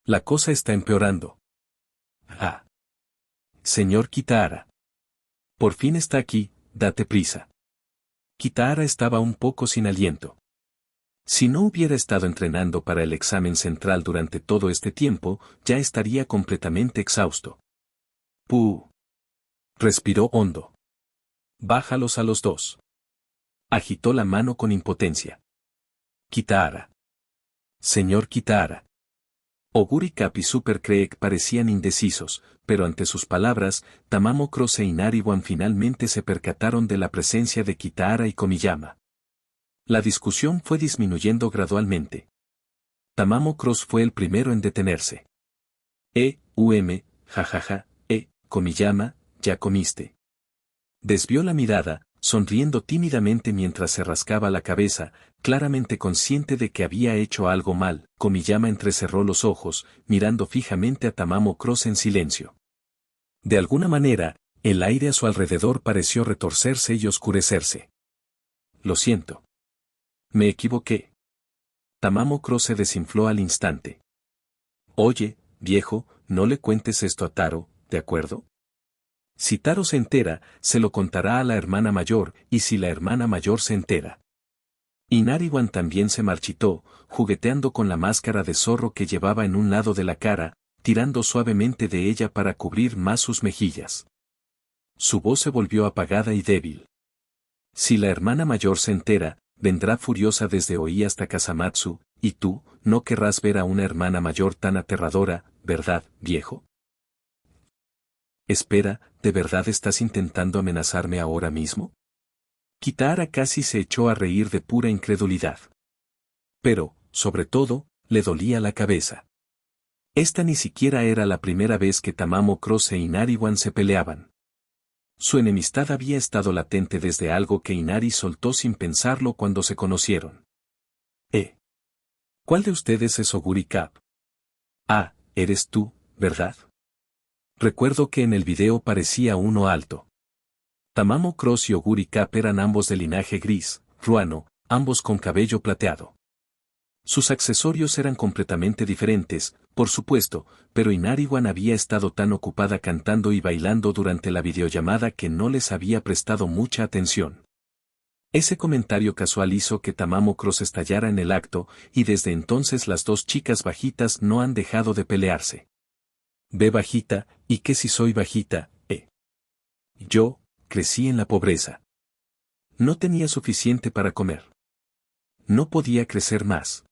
Speaker 1: La cosa está empeorando. Señor Kitahara. Por fin está aquí, date prisa. Kitahara estaba un poco sin aliento. Si no hubiera estado entrenando para el examen central durante todo este tiempo, ya estaría completamente exhausto. Respiró hondo. Bájalos a los 2. Agitó la mano con impotencia. Kitahara. Señor Kitahara. Oguri Cap y Super Creek parecían indecisos, pero ante sus palabras, Tamamo Cross e Inari-wan finalmente se percataron de la presencia de Kitahara y Komiyama. La discusión fue disminuyendo gradualmente. Tamamo Cross fue el primero en detenerse. Jajaja, Komiyama, ya comiste. Desvió la mirada, sonriendo tímidamente mientras se rascaba la cabeza, claramente consciente de que había hecho algo mal. Komiyama entrecerró los ojos, mirando fijamente a Tamamo Cross en silencio. De alguna manera, el aire a su alrededor pareció retorcerse y oscurecerse. Lo siento. Me equivoqué. Tamamo Cross se desinfló al instante. Oye, viejo, no le cuentes esto a Taro, ¿de acuerdo? Si Taro se entera, se lo contará a la hermana mayor, y si la hermana mayor se entera. Inari-wan también se marchitó, jugueteando con la máscara de zorro que llevaba en un lado de la cara, tirando suavemente de ella para cubrir más sus mejillas. Su voz se volvió apagada y débil. Si la hermana mayor se entera, vendrá furiosa desde Oi hasta Kasamatsu, y tú, no querrás ver a una hermana mayor tan aterradora, ¿verdad, viejo? Espera, ¿de verdad estás intentando amenazarme ahora mismo? Kitahara casi se echó a reír de pura incredulidad. Pero, sobre todo, le dolía la cabeza. Esta ni siquiera era la primera vez que Tamamo Cross e Inari-wan se peleaban. Su enemistad había estado latente desde algo que Inari soltó sin pensarlo cuando se conocieron. ¿Cuál de ustedes es Oguri Cap? Ah, eres tú, ¿verdad? Recuerdo que en el video parecía uno alto. Tamamo Cross y Oguri Cap eran ambos de linaje gris, ruano, ambos con cabello plateado. Sus accesorios eran completamente diferentes, por supuesto, pero Inari-wan había estado tan ocupada cantando y bailando durante la videollamada que no les había prestado mucha atención. Ese comentario casual hizo que Tamamo Cross estallara en el acto, y desde entonces las dos chicas bajitas no han dejado de pelearse. Ve bajita, ¿y qué si soy bajita, Yo, crecí en la pobreza. No tenía suficiente para comer. No podía crecer más.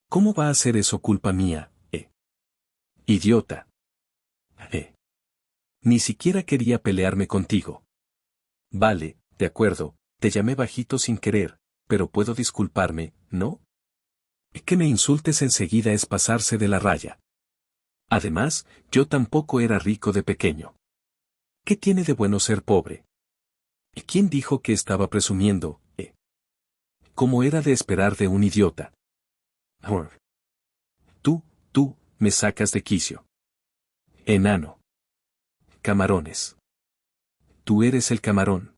Speaker 1: ¿Cómo va a ser eso culpa mía, Idiota. Ni siquiera quería pelearme contigo. Vale, de acuerdo, te llamé bajito sin querer, pero puedo disculparme, ¿no? Que me insultes enseguida es pasarse de la raya. Además, yo tampoco era rico de pequeño. ¿Qué tiene de bueno ser pobre? ¿Quién dijo que estaba presumiendo, Como era de esperar de un idiota? Tú, me sacas de quicio. Enano. Camarones. Tú eres el camarón.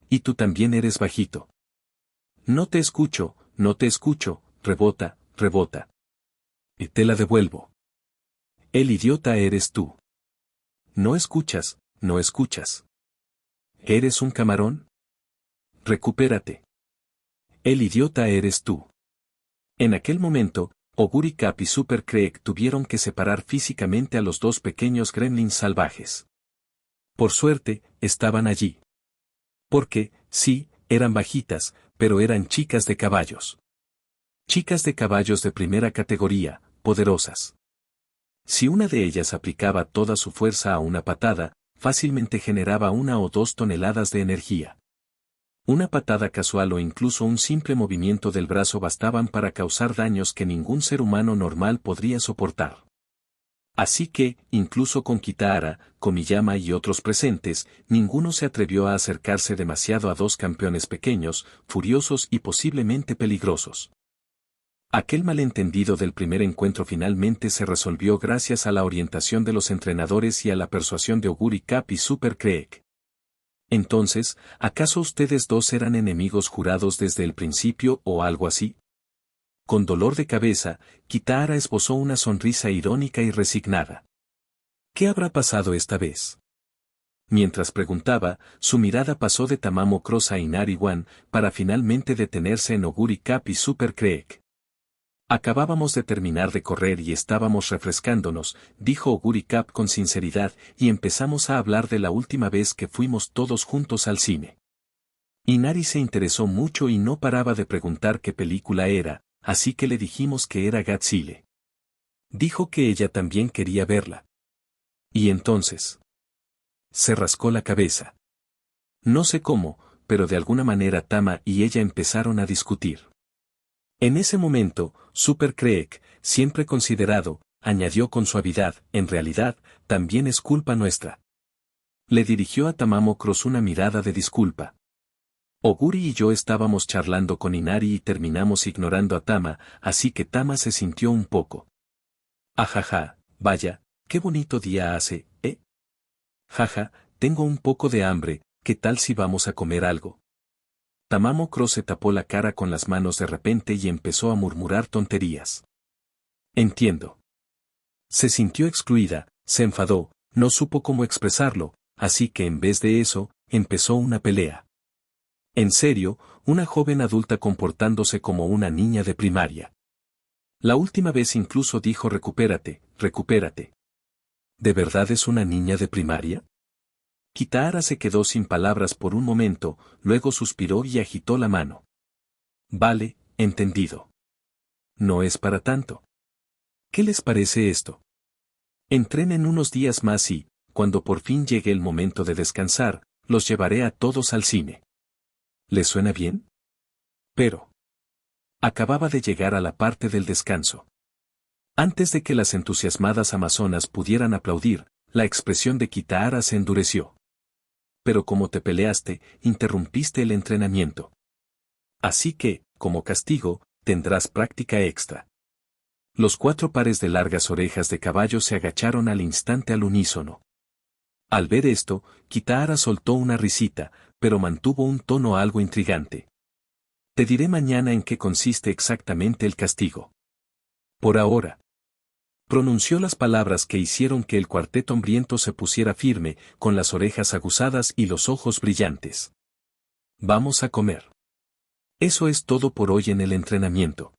Speaker 1: Y tú también eres bajito. No te escucho, rebota, rebota. Y te la devuelvo. El idiota eres tú. No escuchas, no escuchas. ¿Eres un camarón? Recupérate. El idiota eres tú. En aquel momento, Oguri Cap y Super Creek tuvieron que separar físicamente a los dos pequeños gremlins salvajes. Por suerte, estaban allí. Porque, sí, eran bajitas, pero eran chicas de caballos. Chicas de caballos de primera categoría, poderosas. Si una de ellas aplicaba toda su fuerza a una patada, fácilmente generaba 1 o 2 toneladas de energía. Una patada casual o incluso un simple movimiento del brazo bastaban para causar daños que ningún ser humano normal podría soportar. Así que, incluso con Kitahara, Komiyama y otros presentes, ninguno se atrevió a acercarse demasiado a dos campeones pequeños, furiosos y posiblemente peligrosos. Aquel malentendido del primer encuentro finalmente se resolvió gracias a la orientación de los entrenadores y a la persuasión de Oguri Cap y Super Creek. Entonces, ¿acaso ustedes dos eran enemigos jurados desde el principio o algo así? Con dolor de cabeza, Kitahara esbozó una sonrisa irónica y resignada. ¿Qué habrá pasado esta vez? Mientras preguntaba, su mirada pasó de Tamamo Cross a Inari-wan, para finalmente detenerse en Oguri Cap y Super Creek. Acabábamos de terminar de correr y estábamos refrescándonos, dijo Oguri Cap con sinceridad, y empezamos a hablar de la última vez que fuimos todos juntos al cine. Inari se interesó mucho y no paraba de preguntar qué película era, así que le dijimos que era Godzilla. Dijo que ella también quería verla. ¿Y entonces? Se rascó la cabeza. No sé cómo, pero de alguna manera Tama y ella empezaron a discutir. En ese momento, Super Creek, siempre considerado, añadió con suavidad, en realidad, también es culpa nuestra. Le dirigió a Tamamo Cross una mirada de disculpa. Oguri y yo estábamos charlando con Inari y terminamos ignorando a Tama, así que Tama se sintió un poco. Ajaja, vaya, qué bonito día hace, Jaja, tengo un poco de hambre, ¿qué tal si vamos a comer algo? Tamamo Cross se tapó la cara con las manos de repente y empezó a murmurar tonterías. Entiendo. Se sintió excluida, se enfadó, no supo cómo expresarlo, así que en vez de eso, empezó una pelea. En serio, una joven adulta comportándose como una niña de primaria. La última vez incluso dijo recupérate, recupérate. ¿De verdad es una niña de primaria? Kitahara se quedó sin palabras por un momento, luego suspiró y agitó la mano. Vale, entendido. No es para tanto. ¿Qué les parece esto? Entrenen unos días más y, cuando por fin llegue el momento de descansar, los llevaré a todos al cine. ¿Les suena bien? Pero acababa de llegar a la parte del descanso. Antes de que las entusiasmadas amazonas pudieran aplaudir, la expresión de Kitahara se endureció. Pero como te peleaste, interrumpiste el entrenamiento. Así que, como castigo, tendrás práctica extra. Los 4 pares de largas orejas de caballo se agacharon al instante al unísono. Al ver esto, Kitahara soltó una risita, pero mantuvo un tono algo intrigante. Te diré mañana en qué consiste exactamente el castigo. Por ahora. Pronunció las palabras que hicieron que el cuarteto hambriento se pusiera firme, con las orejas aguzadas y los ojos brillantes. Vamos a comer. Eso es todo por hoy en el entrenamiento.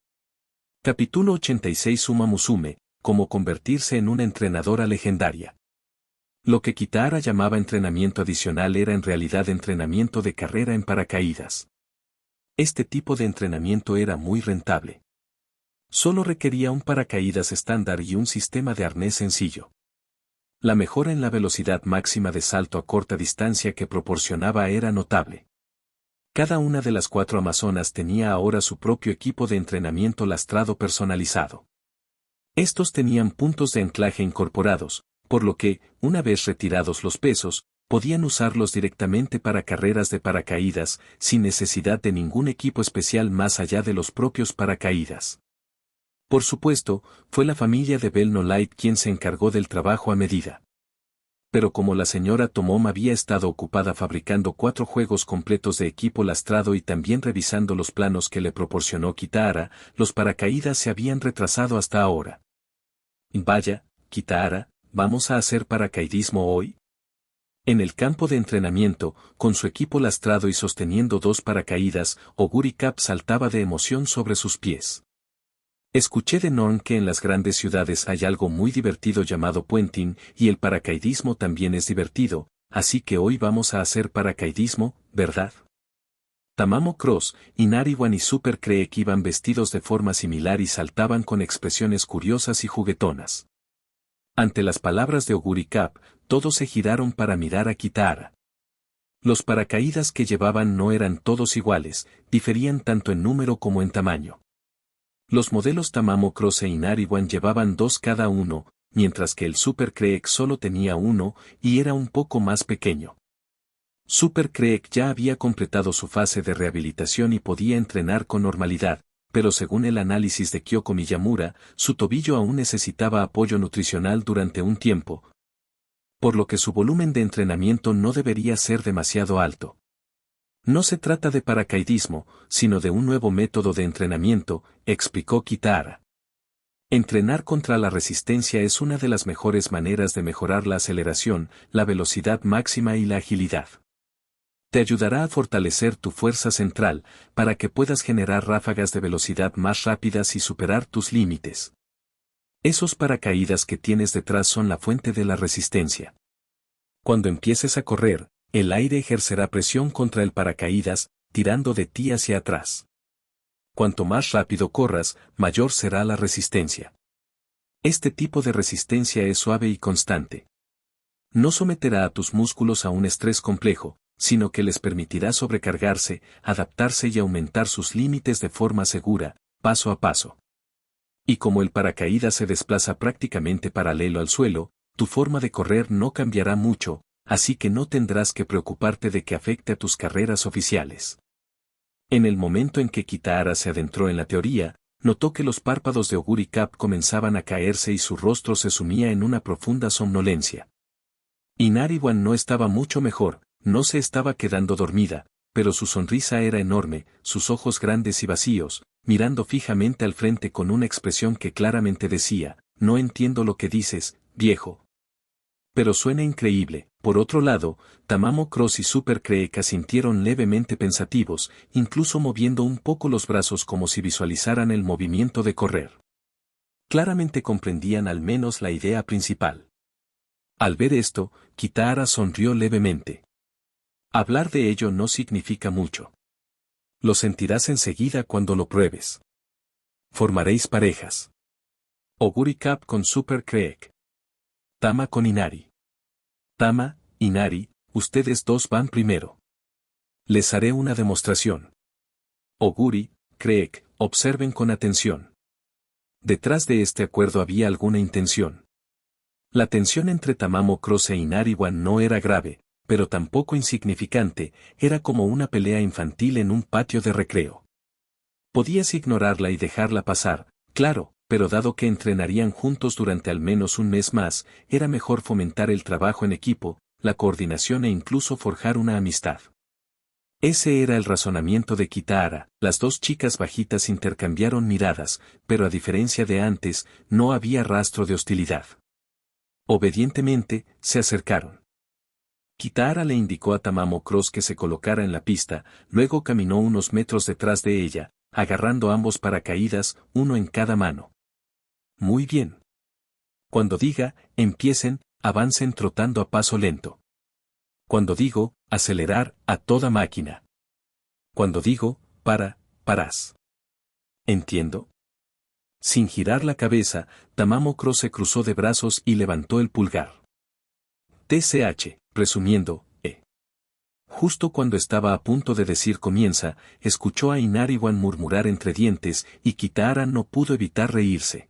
Speaker 1: Capítulo 86. Uma Musume, cómo convertirse en una entrenadora legendaria. Lo que Kitahara llamaba entrenamiento adicional era en realidad entrenamiento de carrera en paracaídas. Este tipo de entrenamiento era muy rentable. Solo requería un paracaídas estándar y un sistema de arnés sencillo. La mejora en la velocidad máxima de salto a corta distancia que proporcionaba era notable. Cada una de las 4 amazonas tenía ahora su propio equipo de entrenamiento lastrado personalizado. Estos tenían puntos de anclaje incorporados, por lo que, una vez retirados los pesos, podían usarlos directamente para carreras de paracaídas, sin necesidad de ningún equipo especial más allá de los propios paracaídas. Por supuesto, fue la familia de Bell No Light quien se encargó del trabajo a medida. Pero como la señora Tomomi había estado ocupada fabricando 4 juegos completos de equipo lastrado y también revisando los planos que le proporcionó Kitahara, los paracaídas se habían retrasado hasta ahora. Vaya, Kitahara, ¿vamos a hacer paracaidismo hoy? En el campo de entrenamiento, con su equipo lastrado y sosteniendo 2 paracaídas, Oguri Cap saltaba de emoción sobre sus pies. Escuché de Norn que en las grandes ciudades hay algo muy divertido llamado puenting, y el paracaidismo también es divertido, así que hoy vamos a hacer paracaidismo, ¿verdad? Tamamo Cross, Inariwan y Super Creek iban vestidos de forma similar y saltaban con expresiones curiosas y juguetonas. Ante las palabras de Oguri Cap, todos se giraron para mirar a Kitahara. Los paracaídas que llevaban no eran todos iguales, diferían tanto en número como en tamaño. Los modelos Tamamo Cross e Inariwan llevaban 2 cada uno, mientras que el Super Creek solo tenía 1, y era un poco más pequeño. Super Creek ya había completado su fase de rehabilitación y podía entrenar con normalidad, pero según el análisis de Kyoko Miyamura, su tobillo aún necesitaba apoyo nutricional durante un tiempo, por lo que su volumen de entrenamiento no debería ser demasiado alto. No se trata de paracaidismo, sino de un nuevo método de entrenamiento, explicó Kitahara. Entrenar contra la resistencia es una de las mejores maneras de mejorar la aceleración, la velocidad máxima y la agilidad. Te ayudará a fortalecer tu fuerza central, para que puedas generar ráfagas de velocidad más rápidas y superar tus límites. Esos paracaídas que tienes detrás son la fuente de la resistencia. Cuando empieces a correr, el aire ejercerá presión contra el paracaídas, tirando de ti hacia atrás. Cuanto más rápido corras, mayor será la resistencia. Este tipo de resistencia es suave y constante. No someterá a tus músculos a un estrés complejo, sino que les permitirá sobrecargarse, adaptarse y aumentar sus límites de forma segura, paso a paso. Y como el paracaídas se desplaza prácticamente paralelo al suelo, tu forma de correr no cambiará mucho, así que no tendrás que preocuparte de que afecte a tus carreras oficiales. En el momento en que Kitahara se adentró en la teoría, notó que los párpados de Oguri Cap comenzaban a caerse y su rostro se sumía en una profunda somnolencia. Inariwan no estaba mucho mejor, no se estaba quedando dormida, pero su sonrisa era enorme, sus ojos grandes y vacíos, mirando fijamente al frente con una expresión que claramente decía, no entiendo lo que dices, viejo. Pero suena increíble. Por otro lado, Tamamo Cross y Super Creek asintieron levemente pensativos, incluso moviendo un poco los brazos como si visualizaran el movimiento de correr. Claramente comprendían al menos la idea principal. Al ver esto, Kitahara sonrió levemente. Hablar de ello no significa mucho. Lo sentirás enseguida cuando lo pruebes. Formaréis parejas. Oguri Cap con Super Creek. Tama con Inari. Tama, Inari, ustedes dos van primero. Les haré una demostración. Oguri, Creek, observen con atención. Detrás de este acuerdo había alguna intención. La tensión entre Tamamo Cross e Inari-wan no era grave, pero tampoco insignificante, era como una pelea infantil en un patio de recreo. Podías ignorarla y dejarla pasar, claro, pero dado que entrenarían juntos durante al menos un mes más, era mejor fomentar el trabajo en equipo, la coordinación e incluso forjar una amistad. Ese era el razonamiento de Kitahara. Las dos chicas bajitas intercambiaron miradas, pero a diferencia de antes, no había rastro de hostilidad. Obedientemente, se acercaron. Kitahara le indicó a Tamamo Cross que se colocara en la pista, luego caminó unos metros detrás de ella, agarrando ambos paracaídas, uno en cada mano. Muy bien. Cuando diga, empiecen, avancen trotando a paso lento. Cuando digo, acelerar, a toda máquina. Cuando digo, parás. ¿Entiendo? Sin girar la cabeza, Tamamo Cross se cruzó de brazos y levantó el pulgar. TCH, presumiendo, Justo cuando estaba a punto de decir comienza, escuchó a Inari-wan murmurar entre dientes y Kitahara no pudo evitar reírse.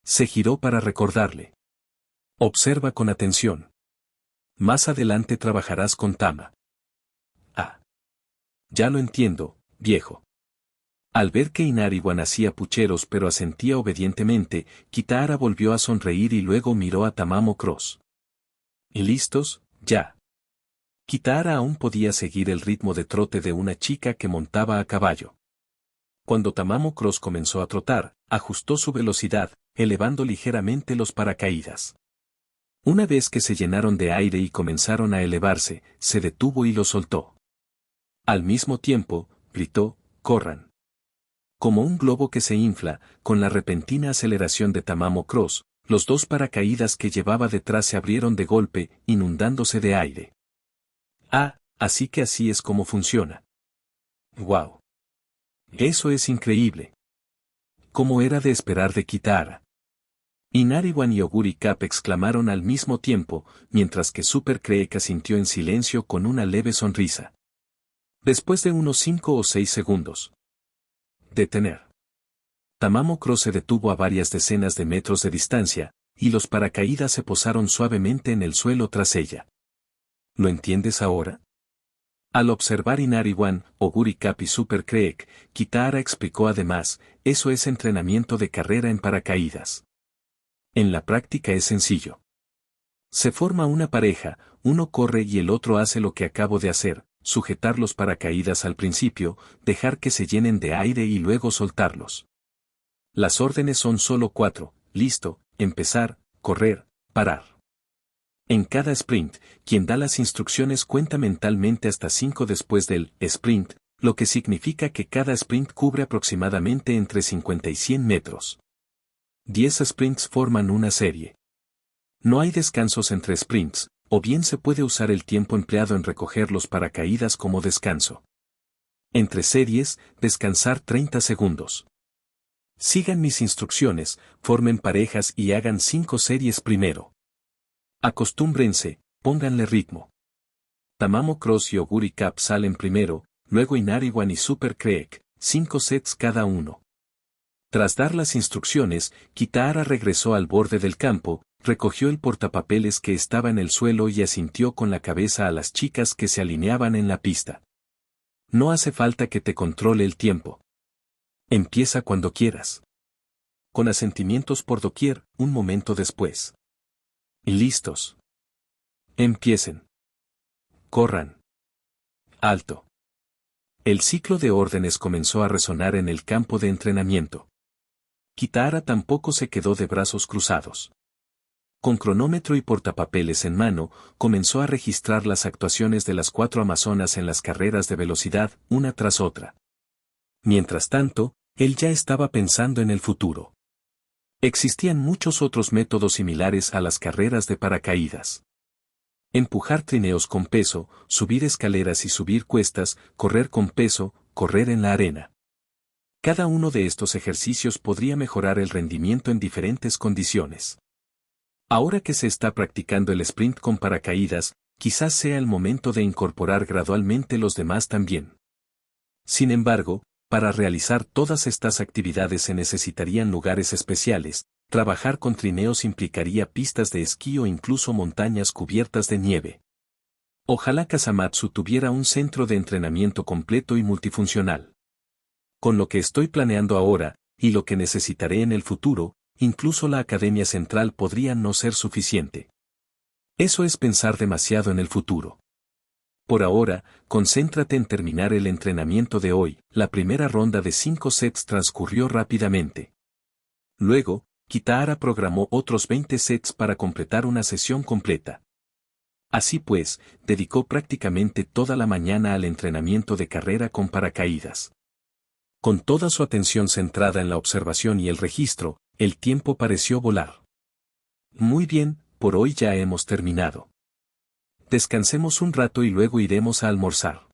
Speaker 1: Se giró para recordarle. Observa con atención. Más adelante trabajarás con Tama. Ah. Ya lo entiendo, viejo. Al ver que Inari-wan hacía pucheros pero asentía obedientemente, Kitahara volvió a sonreír y luego miró a Tamamo Cross. ¿Y listos? Ya. Kitahara aún podía seguir el ritmo de trote de una chica que montaba a caballo. Cuando Tamamo Cross comenzó a trotar, ajustó su velocidad, elevando ligeramente los paracaídas. Una vez que se llenaron de aire y comenzaron a elevarse, se detuvo y lo soltó. Al mismo tiempo, gritó, corran. Como un globo que se infla, con la repentina aceleración de Tamamo Cross, los dos paracaídas que llevaba detrás se abrieron de golpe, inundándose de aire. Ah, así que así es como funciona. ¡Wow! Eso es increíble. Como era de esperar de Kitahara. Inari-wan y Oguri Cap exclamaron al mismo tiempo, mientras que Super Creek asintió en silencio con una leve sonrisa. Después de unos 5 o 6 segundos. Detener. Tamamo Cross se detuvo a varias decenas de metros de distancia, y los paracaídas se posaron suavemente en el suelo tras ella. ¿Lo entiendes ahora? Al observar Inari-wan, Oguri Cap y Super Creek, Kitahara explicó además, eso es entrenamiento de carrera en paracaídas. En la práctica es sencillo. Se forma una pareja, uno corre y el otro hace lo que acabo de hacer, sujetar los paracaídas al principio, dejar que se llenen de aire y luego soltarlos. Las órdenes son solo 4, listo, empezar, correr, parar. En cada sprint, quien da las instrucciones cuenta mentalmente hasta 5 después del sprint, lo que significa que cada sprint cubre aproximadamente entre 50 y 100 metros. 10 sprints forman una serie. No hay descansos entre sprints, o bien se puede usar el tiempo empleado en recoger los paracaídas como descanso. Entre series, descansar 30 segundos. Sigan mis instrucciones, formen parejas y hagan 5 series primero. Acostúmbrense, pónganle ritmo. Tamamo Cross y Oguri Cap salen primero, luego Inari-wan y Super Creek, 5 sets cada uno. Tras dar las instrucciones, Kitahara regresó al borde del campo, recogió el portapapeles que estaba en el suelo y asintió con la cabeza a las chicas que se alineaban en la pista. No hace falta que te controle el tiempo. Empieza cuando quieras. Con asentimientos por doquier, un momento después. Y listos. Empiecen. Corran. Alto. El ciclo de órdenes comenzó a resonar en el campo de entrenamiento. Kitahara tampoco se quedó de brazos cruzados. Con cronómetro y portapapeles en mano, comenzó a registrar las actuaciones de las 4 amazonas en las carreras de velocidad, una tras otra. Mientras tanto, él ya estaba pensando en el futuro. Existían muchos otros métodos similares a las carreras de paracaídas. Empujar trineos con peso, subir escaleras y subir cuestas, correr con peso, correr en la arena. Cada uno de estos ejercicios podría mejorar el rendimiento en diferentes condiciones. Ahora que se está practicando el sprint con paracaídas, quizás sea el momento de incorporar gradualmente los demás también. Sin embargo, para realizar todas estas actividades se necesitarían lugares especiales, trabajar con trineos implicaría pistas de esquí o incluso montañas cubiertas de nieve. Ojalá Kasamatsu tuviera un centro de entrenamiento completo y multifuncional. Con lo que estoy planeando ahora, y lo que necesitaré en el futuro, incluso la Academia Central podría no ser suficiente. Eso es pensar demasiado en el futuro. Por ahora, concéntrate en terminar el entrenamiento de hoy. La primera ronda de 5 sets transcurrió rápidamente. Luego, Kitahara programó otros 20 sets para completar una sesión completa. Así pues, dedicó prácticamente toda la mañana al entrenamiento de carrera con paracaídas. Con toda su atención centrada en la observación y el registro, el tiempo pareció volar. Muy bien, por hoy ya hemos terminado. Descansemos un rato y luego iremos a almorzar.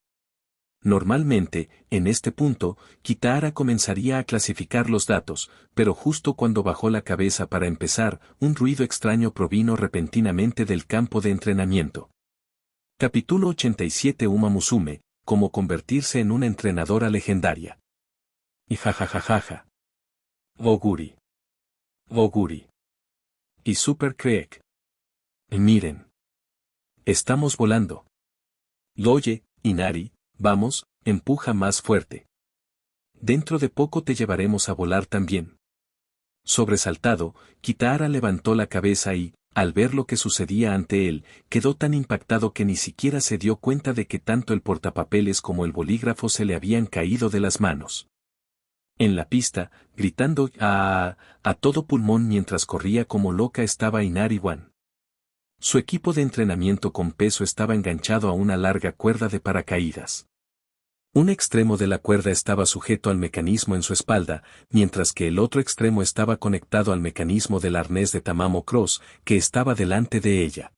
Speaker 1: Normalmente, en este punto, Kitahara comenzaría a clasificar los datos, pero justo cuando bajó la cabeza para empezar, un ruido extraño provino repentinamente del campo de entrenamiento. Capítulo 87 Uma Musume, cómo convertirse en una entrenadora legendaria. Y jajajajaja. Oguri. Oguri. Y Super Creek. Miren. Estamos volando. Oye, Inari, vamos, empuja más fuerte. Dentro de poco te llevaremos a volar también. Sobresaltado, Kitahara levantó la cabeza y, al ver lo que sucedía ante él, quedó tan impactado que ni siquiera se dio cuenta de que tanto el portapapeles como el bolígrafo se le habían caído de las manos. En la pista, gritando a todo pulmón mientras corría como loca estaba Inari-wan. Su equipo de entrenamiento con peso estaba enganchado a una larga cuerda de paracaídas. Un extremo de la cuerda estaba sujeto al mecanismo en su espalda, mientras que el otro extremo estaba conectado al mecanismo del arnés de Tamamo Cross, que estaba delante de ella.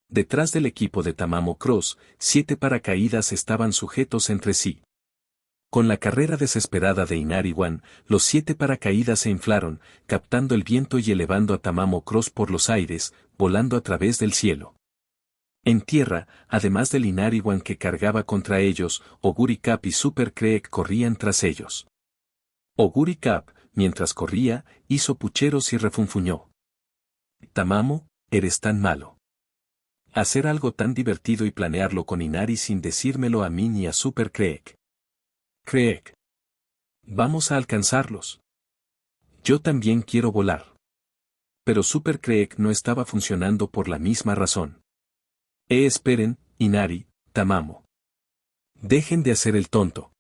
Speaker 1: Detrás del equipo de Tamamo Cross, 7 paracaídas estaban sujetos entre sí. Con la carrera desesperada de Inari-wan, los 7 paracaídas se inflaron, captando el viento y elevando a Tamamo Cross por los aires, volando a través del cielo. En tierra, además del Inari-wan que cargaba contra ellos, Oguri Cap y Super Creek corrían tras ellos. Oguri Cap, mientras corría, hizo pucheros y refunfuñó. Tamamo, eres tan malo. Hacer algo tan divertido y planearlo con Inari sin decírmelo a mí ni a Super Creek. Creek. Vamos a alcanzarlos. Yo también quiero volar. Pero Super Creek no estaba funcionando por la misma razón. Esperen, Inari, Tamamo. Dejen de hacer el tonto.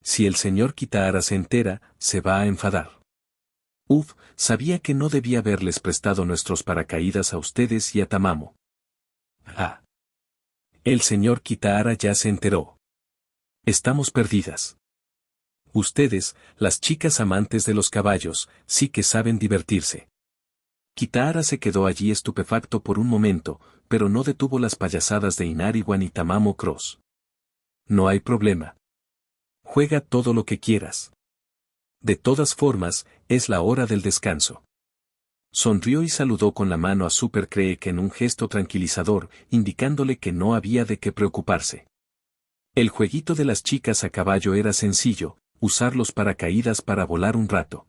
Speaker 1: Si el señor Kitahara se entera, se va a enfadar. Sabía que no debía haberles prestado nuestros paracaídas a ustedes y a Tamamo. Ah. El señor Kitahara ya se enteró. Estamos perdidas. Ustedes, las chicas amantes de los caballos, sí que saben divertirse. Kitahara se quedó allí estupefacto por un momento, pero no detuvo las payasadas de Inari-wan y Tamamo Cross. No hay problema. Juega todo lo que quieras. De todas formas, es la hora del descanso. Sonrió y saludó con la mano a Super Creek en un gesto tranquilizador, indicándole que no había de qué preocuparse. El jueguito de las chicas a caballo era sencillo, usar los paracaídas para volar un rato.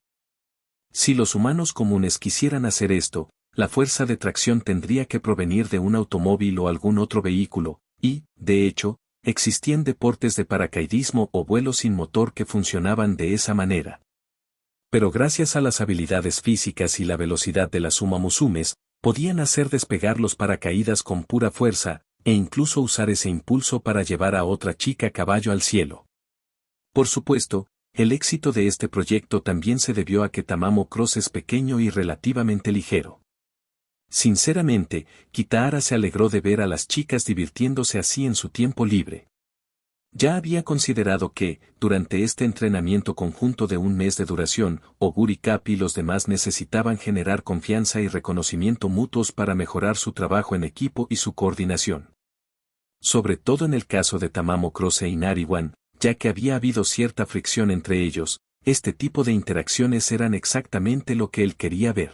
Speaker 1: Si los humanos comunes quisieran hacer esto, la fuerza de tracción tendría que provenir de un automóvil o algún otro vehículo, y, de hecho, existían deportes de paracaidismo o vuelo sin motor que funcionaban de esa manera. Pero gracias a las habilidades físicas y la velocidad de las Uma Musumes, podían hacer despegar los paracaídas con pura fuerza, e incluso usar ese impulso para llevar a otra chica a caballo al cielo. Por supuesto, el éxito de este proyecto también se debió a que Tamamo Cross es pequeño y relativamente ligero. Sinceramente, Kitahara se alegró de ver a las chicas divirtiéndose así en su tiempo libre. Ya había considerado que, durante este entrenamiento conjunto de un mes de duración, Oguri Cap y los demás necesitaban generar confianza y reconocimiento mutuos para mejorar su trabajo en equipo y su coordinación. Sobre todo en el caso de Tamamo Cross e Inari-wan, ya que había habido cierta fricción entre ellos, este tipo de interacciones eran exactamente lo que él quería ver.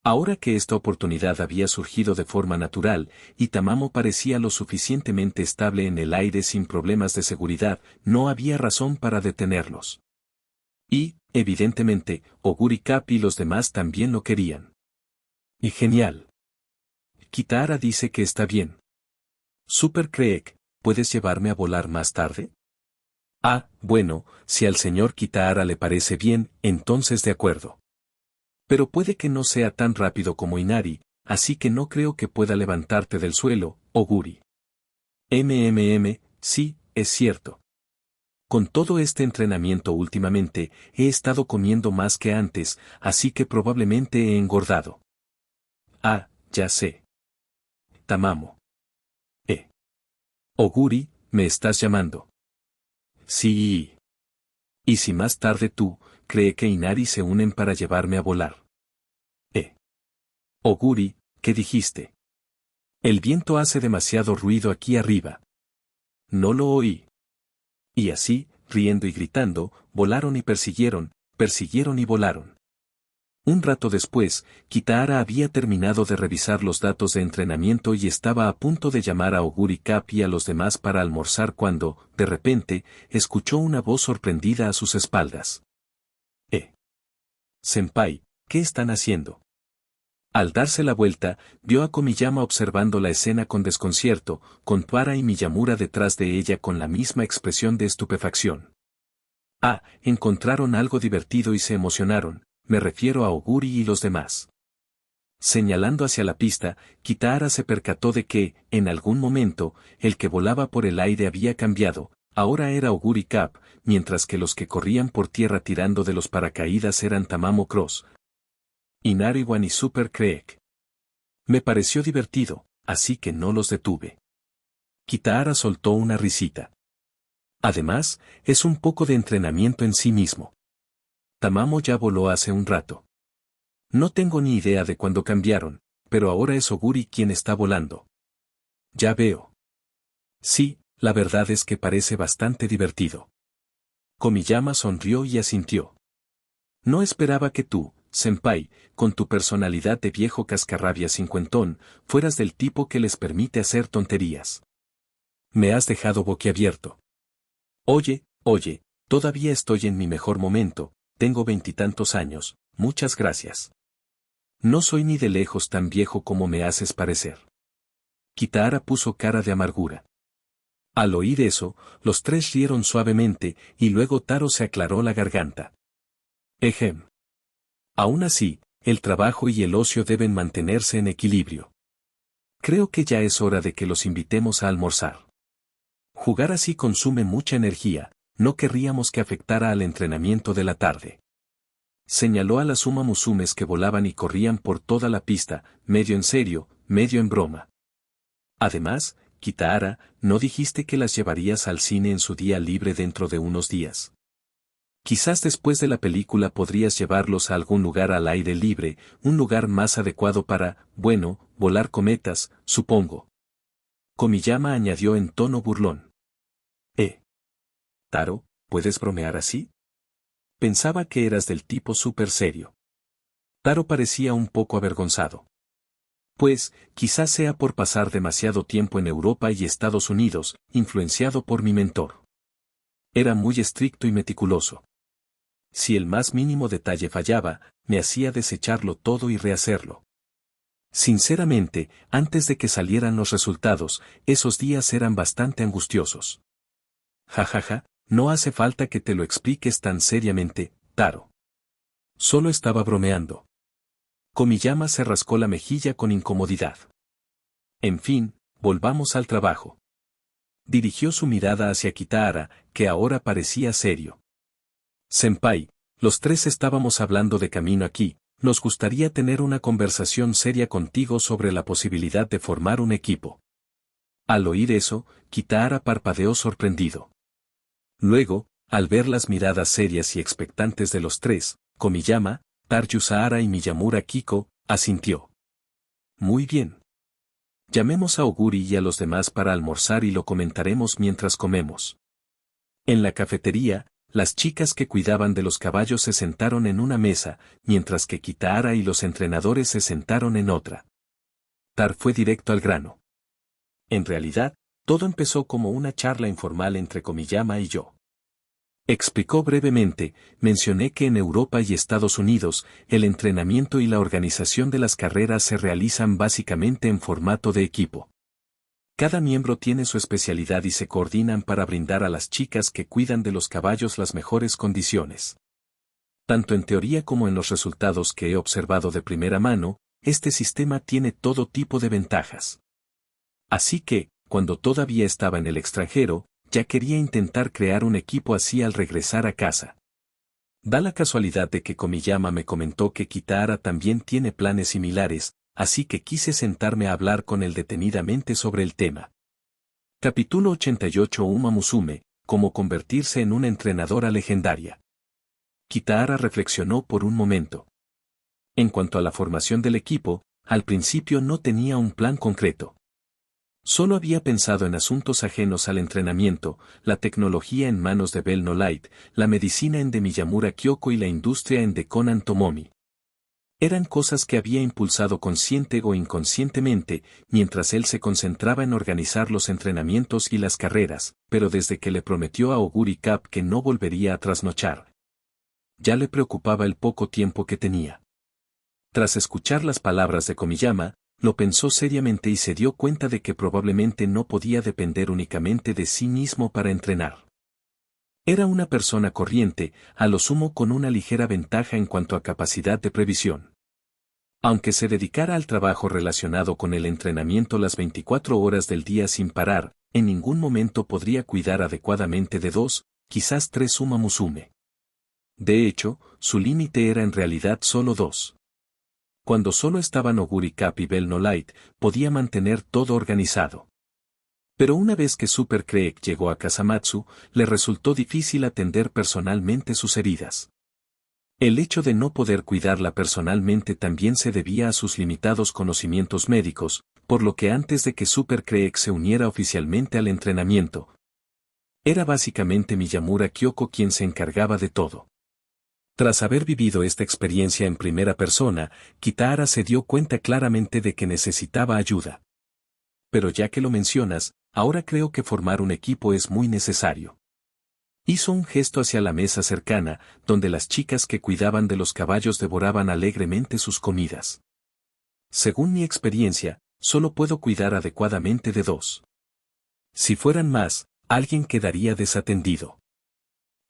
Speaker 1: Ahora que esta oportunidad había surgido de forma natural, y Tamamo parecía lo suficientemente estable en el aire sin problemas de seguridad, no había razón para detenerlos. Y, evidentemente, Oguri Cap y los demás también lo querían. Y genial. Kitahara dice que está bien. Super Creek, ¿puedes llevarme a volar más tarde? Ah, bueno, si al señor Kitahara le parece bien, entonces de acuerdo. Pero puede que no sea tan rápido como Inari, así que no creo que pueda levantarte del suelo, Oguri. Sí, es cierto. Con todo este entrenamiento últimamente, he estado comiendo más que antes, así que probablemente he engordado. Ah, ya sé. Tamamo. Oguri, ¿me estás llamando? Sí. ¿Y si más tarde tú, cree que Inari se unen para llevarme a volar? Oguri, ¿qué dijiste? El viento hace demasiado ruido aquí arriba. No lo oí. Y así, riendo y gritando, volaron y persiguieron y volaron. Un rato después, Kitahara había terminado de revisar los datos de entrenamiento y estaba a punto de llamar a Oguri Cap y a los demás para almorzar cuando, de repente, escuchó una voz sorprendida a sus espaldas. Senpai, ¿qué están haciendo? Al darse la vuelta, vio a Komiyama observando la escena con desconcierto, con Tuara y Miyamura detrás de ella con la misma expresión de estupefacción. Ah, encontraron algo divertido y se emocionaron, me refiero a Oguri y los demás. Señalando hacia la pista, Kitahara se percató de que, en algún momento, el que volaba por el aire había cambiado, ahora era Oguri Cap, mientras que los que corrían por tierra tirando de los paracaídas eran Tamamo Cross, Inari-wan y Super Creek. Me pareció divertido, así que no los detuve. Kitahara soltó una risita. Además, es un poco de entrenamiento en sí mismo. Tamamo ya voló hace un rato. No tengo ni idea de cuándo cambiaron, pero ahora es Oguri quien está volando. Ya veo. Sí, la verdad es que parece bastante divertido. Komiyama sonrió y asintió. No esperaba que tú, senpai, con tu personalidad de viejo cascarrabia cincuentón, fueras del tipo que les permite hacer tonterías. Me has dejado boquiabierto. Oye, todavía estoy en mi mejor momento, tengo 20 años, muchas gracias. No soy ni de lejos tan viejo como me haces parecer. Kitahara puso cara de amargura. Al oír eso, los tres rieron suavemente, y luego Taro se aclaró la garganta. Ejem. Aún así, el trabajo y el ocio deben mantenerse en equilibrio. Creo que ya es hora de que los invitemos a almorzar. Jugar así consume mucha energía, no querríamos que afectara al entrenamiento de la tarde. Señaló a las Uma Musumes que volaban y corrían por toda la pista, medio en serio, medio en broma. Además, Kitahara, ¿no dijiste que las llevarías al cine en su día libre dentro de unos días? Quizás después de la película podrías llevarlos a algún lugar al aire libre, un lugar más adecuado para, bueno, volar cometas, supongo. Komiyama añadió en tono burlón. Taro, ¿puedes bromear así? Pensaba que eras del tipo súper serio. Taro parecía un poco avergonzado. Pues, quizás sea por pasar demasiado tiempo en Europa y Estados Unidos, influenciado por mi mentor. Era muy estricto y meticuloso. Si el más mínimo detalle fallaba, me hacía desecharlo todo y rehacerlo. Sinceramente, antes de que salieran los resultados, esos días eran bastante angustiosos. Jajaja, no hace falta que te lo expliques tan seriamente, Taro. Solo estaba bromeando. Komiyama se rascó la mejilla con incomodidad. En fin, volvamos al trabajo. Dirigió su mirada hacia Kitahara, que ahora parecía serio. Senpai, los tres estábamos hablando de camino aquí, nos gustaría tener una conversación seria contigo sobre la posibilidad de formar un equipo. Al oír eso, Kitahara parpadeó sorprendido. Luego, al ver las miradas serias y expectantes de los tres, Komiyama, Taryu Sahara y Miyamura Kiko, asintió. Muy bien. Llamemos a Oguri y a los demás para almorzar y lo comentaremos mientras comemos. En la cafetería, las chicas que cuidaban de los caballos se sentaron en una mesa, mientras que Kitahara y los entrenadores se sentaron en otra. Tar fue directo al grano. En realidad, todo empezó como una charla informal entre Komiyama y yo. Explicó brevemente, mencioné que en Europa y Estados Unidos, el entrenamiento y la organización de las carreras se realizan básicamente en formato de equipo. Cada miembro tiene su especialidad y se coordinan para brindar a las chicas que cuidan de los caballos las mejores condiciones. Tanto en teoría como en los resultados que he observado de primera mano, este sistema tiene todo tipo de ventajas. Así que, cuando todavía estaba en el extranjero, ya quería intentar crear un equipo así al regresar a casa. Da la casualidad de que Komiyama me comentó que Kitahara también tiene planes similares, así que quise sentarme a hablar con él detenidamente sobre el tema. Capítulo 88 Uma Musume, cómo convertirse en una entrenadora legendaria. Kitahara reflexionó por un momento. En cuanto a la formación del equipo, al principio no tenía un plan concreto. Solo había pensado en asuntos ajenos al entrenamiento, la tecnología en manos de Bell Light, la medicina en de Miyamura Kyoko y la industria en de Konan Tomomi. Eran cosas que había impulsado consciente o inconscientemente, mientras él se concentraba en organizar los entrenamientos y las carreras, pero desde que le prometió a Oguri Cap que no volvería a trasnochar. Ya le preocupaba el poco tiempo que tenía. Tras escuchar las palabras de Komiyama, lo pensó seriamente y se dio cuenta de que probablemente no podía depender únicamente de sí mismo para entrenar. Era una persona corriente, a lo sumo con una ligera ventaja en cuanto a capacidad de previsión. Aunque se dedicara al trabajo relacionado con el entrenamiento las 24 horas del día sin parar, en ningún momento podría cuidar adecuadamente de 2, quizás 3 Uma Musume. De hecho, su límite era en realidad solo 2. Cuando solo estaban Oguri Cap y Bell Light, podía mantener todo organizado. Pero una vez que Super Creek llegó a Kasamatsu, le resultó difícil atender personalmente sus heridas. El hecho de no poder cuidarla personalmente también se debía a sus limitados conocimientos médicos, por lo que antes de que Super Creek se uniera oficialmente al entrenamiento, era básicamente Miyamura Kyoko quien se encargaba de todo. Tras haber vivido esta experiencia en primera persona, Kitahara se dio cuenta claramente de que necesitaba ayuda. Pero ya que lo mencionas, ahora creo que formar un equipo es muy necesario. Hizo un gesto hacia la mesa cercana, donde las chicas que cuidaban de los caballos devoraban alegremente sus comidas. Según mi experiencia, solo puedo cuidar adecuadamente de 2. Si fueran más, alguien quedaría desatendido.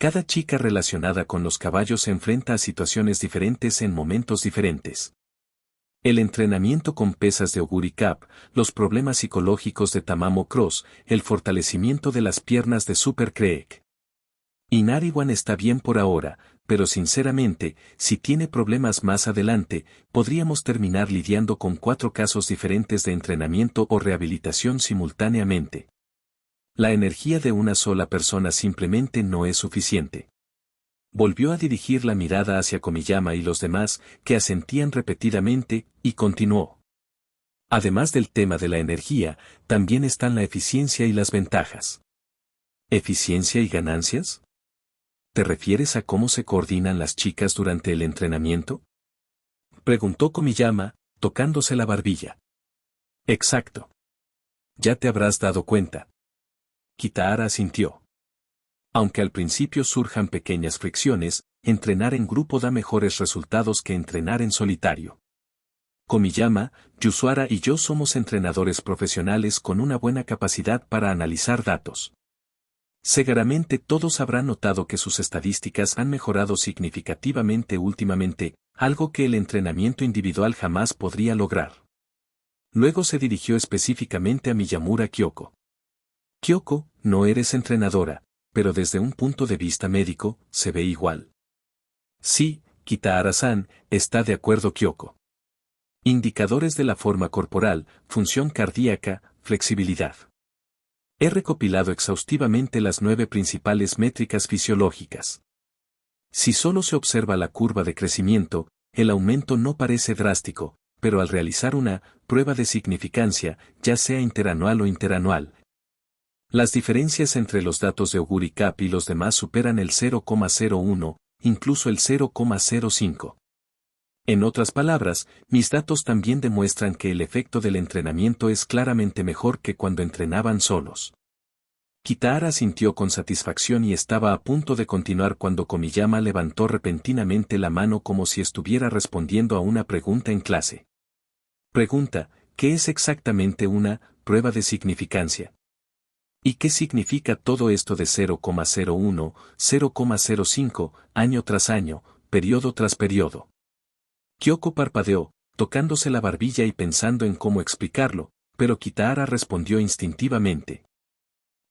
Speaker 1: Cada chica relacionada con los caballos se enfrenta a situaciones diferentes en momentos diferentes. El entrenamiento con pesas de Oguri Cap, los problemas psicológicos de Tamamo Cross, el fortalecimiento de las piernas de Super Creek. Inariwan está bien por ahora, pero sinceramente, si tiene problemas más adelante, podríamos terminar lidiando con 4 casos diferentes de entrenamiento o rehabilitación simultáneamente. La energía de una sola persona simplemente no es suficiente. Volvió a dirigir la mirada hacia Komiyama y los demás, que asentían repetidamente, y continuó. Además del tema de la energía, también están la eficiencia y las ventajas. ¿Eficiencia y ganancias? ¿Te refieres a cómo se coordinan las chicas durante el entrenamiento? Preguntó Komiyama, tocándose la barbilla. Exacto. Ya te habrás dado cuenta. Kitahara asintió. Aunque al principio surjan pequeñas fricciones, entrenar en grupo da mejores resultados que entrenar en solitario. Komiyama, Yusara y yo somos entrenadores profesionales con una buena capacidad para analizar datos. Seguramente todos habrán notado que sus estadísticas han mejorado significativamente últimamente, algo que el entrenamiento individual jamás podría lograr. Luego se dirigió específicamente a Miyamura Kyoko. Kyoko, no eres entrenadora, pero desde un punto de vista médico, se ve igual. Sí, Kitahara-san, está de acuerdo Kyoko. Indicadores de la forma corporal, función cardíaca, flexibilidad. He recopilado exhaustivamente las 9 principales métricas fisiológicas. Si solo se observa la curva de crecimiento, el aumento no parece drástico, pero al realizar una prueba de significancia, ya sea interanual o interanual, las diferencias entre los datos de Augury Cap y los demás superan el 0,01, incluso el 0,05. En otras palabras, mis datos también demuestran que el efecto del entrenamiento es claramente mejor que cuando entrenaban solos. Kitahara sintió con satisfacción y estaba a punto de continuar cuando Komiyama levantó repentinamente la mano como si estuviera respondiendo a una pregunta en clase. Pregunta, ¿qué es exactamente una prueba de significancia? ¿Y qué significa todo esto de 0,01, 0,05, año tras año, periodo tras periodo? Kyoko parpadeó, tocándose la barbilla y pensando en cómo explicarlo, pero Kitahara respondió instintivamente.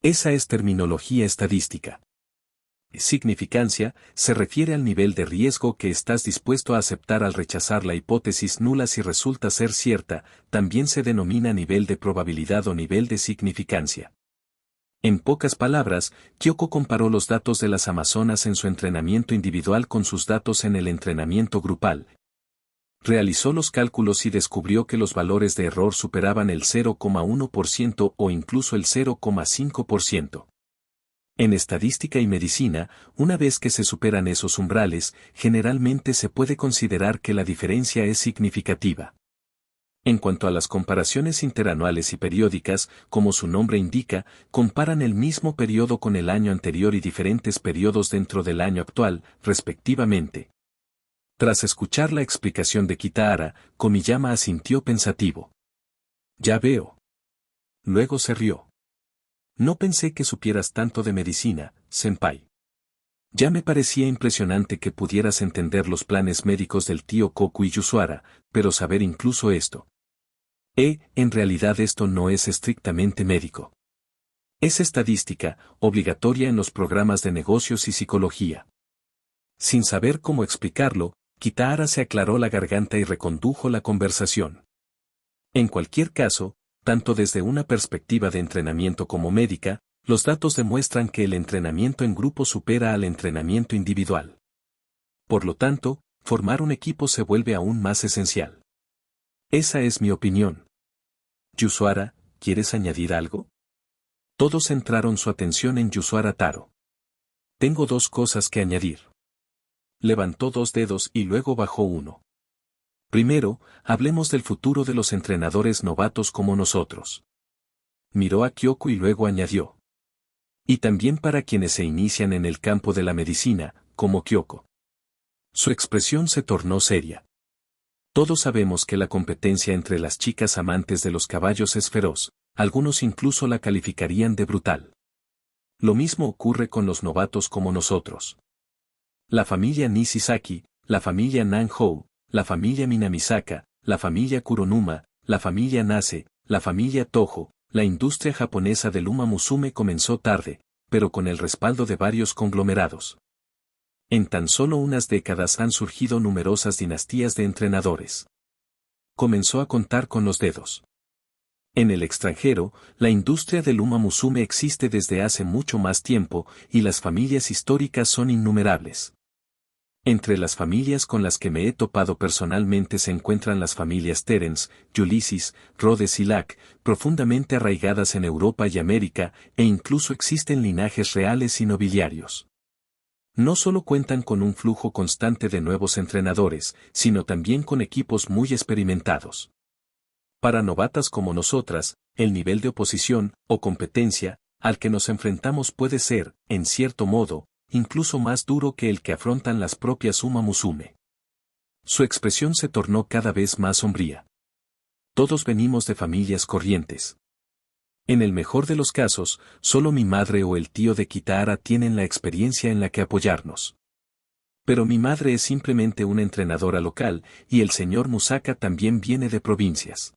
Speaker 1: Esa es terminología estadística. Significancia se refiere al nivel de riesgo que estás dispuesto a aceptar al rechazar la hipótesis nula si resulta ser cierta, también se denomina nivel de probabilidad o nivel de significancia. En pocas palabras, Kyoko comparó los datos de las amazonas en su entrenamiento individual con sus datos en el entrenamiento grupal. Realizó los cálculos y descubrió que los valores de error superaban el 0,1% o incluso el 0,5%. En estadística y medicina, una vez que se superan esos umbrales, generalmente se puede considerar que la diferencia es significativa. En cuanto a las comparaciones interanuales y periódicas, como su nombre indica, comparan el mismo periodo con el año anterior y diferentes periodos dentro del año actual, respectivamente. Tras escuchar la explicación de Kitahara, Komiyama asintió pensativo. Ya veo. Luego se rió. No pensé que supieras tanto de medicina, senpai. Ya me parecía impresionante que pudieras entender los planes médicos del tío Koku y Yusara, pero saber incluso esto. En realidad esto no es estrictamente médico. Es estadística, obligatoria en los programas de negocios y psicología. Sin saber cómo explicarlo, Kitahara se aclaró la garganta y recondujo la conversación. En cualquier caso, tanto desde una perspectiva de entrenamiento como médica, los datos demuestran que el entrenamiento en grupo supera al entrenamiento individual. Por lo tanto, formar un equipo se vuelve aún más esencial. Esa es mi opinión. Yusara, ¿quieres añadir algo? Todos centraron su atención en Yusara Taro. Tengo 2 cosas que añadir. Levantó 2 dedos y luego bajó uno. Primero, hablemos del futuro de los entrenadores novatos como nosotros. Miró a Kyoko y luego añadió. Y también para quienes se inician en el campo de la medicina, como Kyoko. Su expresión se tornó seria. Todos sabemos que la competencia entre las chicas amantes de los caballos es feroz, algunos incluso la calificarían de brutal. Lo mismo ocurre con los novatos como nosotros. La familia Nishisaki, la familia Nanhou, la familia Minamisaka, la familia Kuronuma, la familia Nase, la familia Toho, la industria japonesa del Uma Musume comenzó tarde, pero con el respaldo de varios conglomerados. En tan solo unas décadas han surgido numerosas dinastías de entrenadores. Comenzó a contar con los dedos. En el extranjero, la industria del Uma Musume existe desde hace mucho más tiempo y las familias históricas son innumerables. Entre las familias con las que me he topado personalmente se encuentran las familias Terence, Ulysses, Rhodes y Lack, profundamente arraigadas en Europa y América, e incluso existen linajes reales y nobiliarios. No solo cuentan con un flujo constante de nuevos entrenadores, sino también con equipos muy experimentados. Para novatas como nosotras, el nivel de oposición, o competencia, al que nos enfrentamos puede ser, en cierto modo, incluso más duro que el que afrontan las propias Uma Musume. Su expresión se tornó cada vez más sombría. Todos venimos de familias corrientes. En el mejor de los casos, solo mi madre o el tío de Kitahara tienen la experiencia en la que apoyarnos. Pero mi madre es simplemente una entrenadora local, y el señor Musaka también viene de provincias.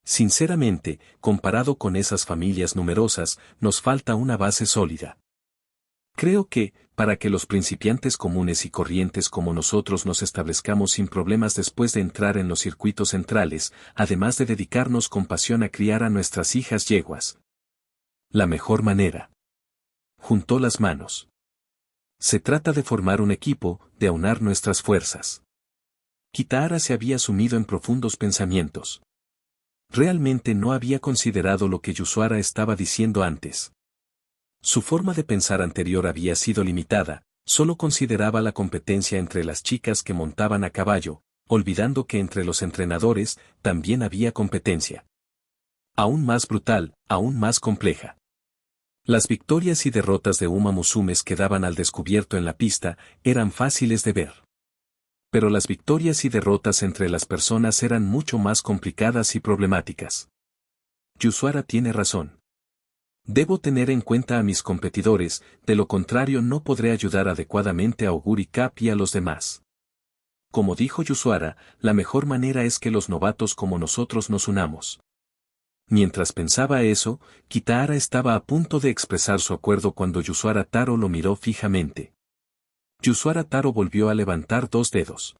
Speaker 1: Sinceramente, comparado con esas familias numerosas, nos falta una base sólida. Creo que, para que los principiantes comunes y corrientes como nosotros nos establezcamos sin problemas después de entrar en los circuitos centrales, además de dedicarnos con pasión a criar a nuestras hijas yeguas. La mejor manera. Juntó las manos. Se trata de formar un equipo, de aunar nuestras fuerzas. Kitahara se había sumido en profundos pensamientos. Realmente no había considerado lo que Yusara estaba diciendo antes. Su forma de pensar anterior había sido limitada, solo consideraba la competencia entre las chicas que montaban a caballo, olvidando que entre los entrenadores también había competencia. Aún más brutal, aún más compleja. Las victorias y derrotas de Uma Musumes quedaban al descubierto en la pista, eran fáciles de ver. Pero las victorias y derrotas entre las personas eran mucho más complicadas y problemáticas. Yusara tiene razón. Debo tener en cuenta a mis competidores, de lo contrario no podré ayudar adecuadamente a Oguri Cap y a los demás. Como dijo Yusara, la mejor manera es que los novatos como nosotros nos unamos. Mientras pensaba eso, Kitahara estaba a punto de expresar su acuerdo cuando Yusara Taro lo miró fijamente. Yusara Taro volvió a levantar 2 dedos.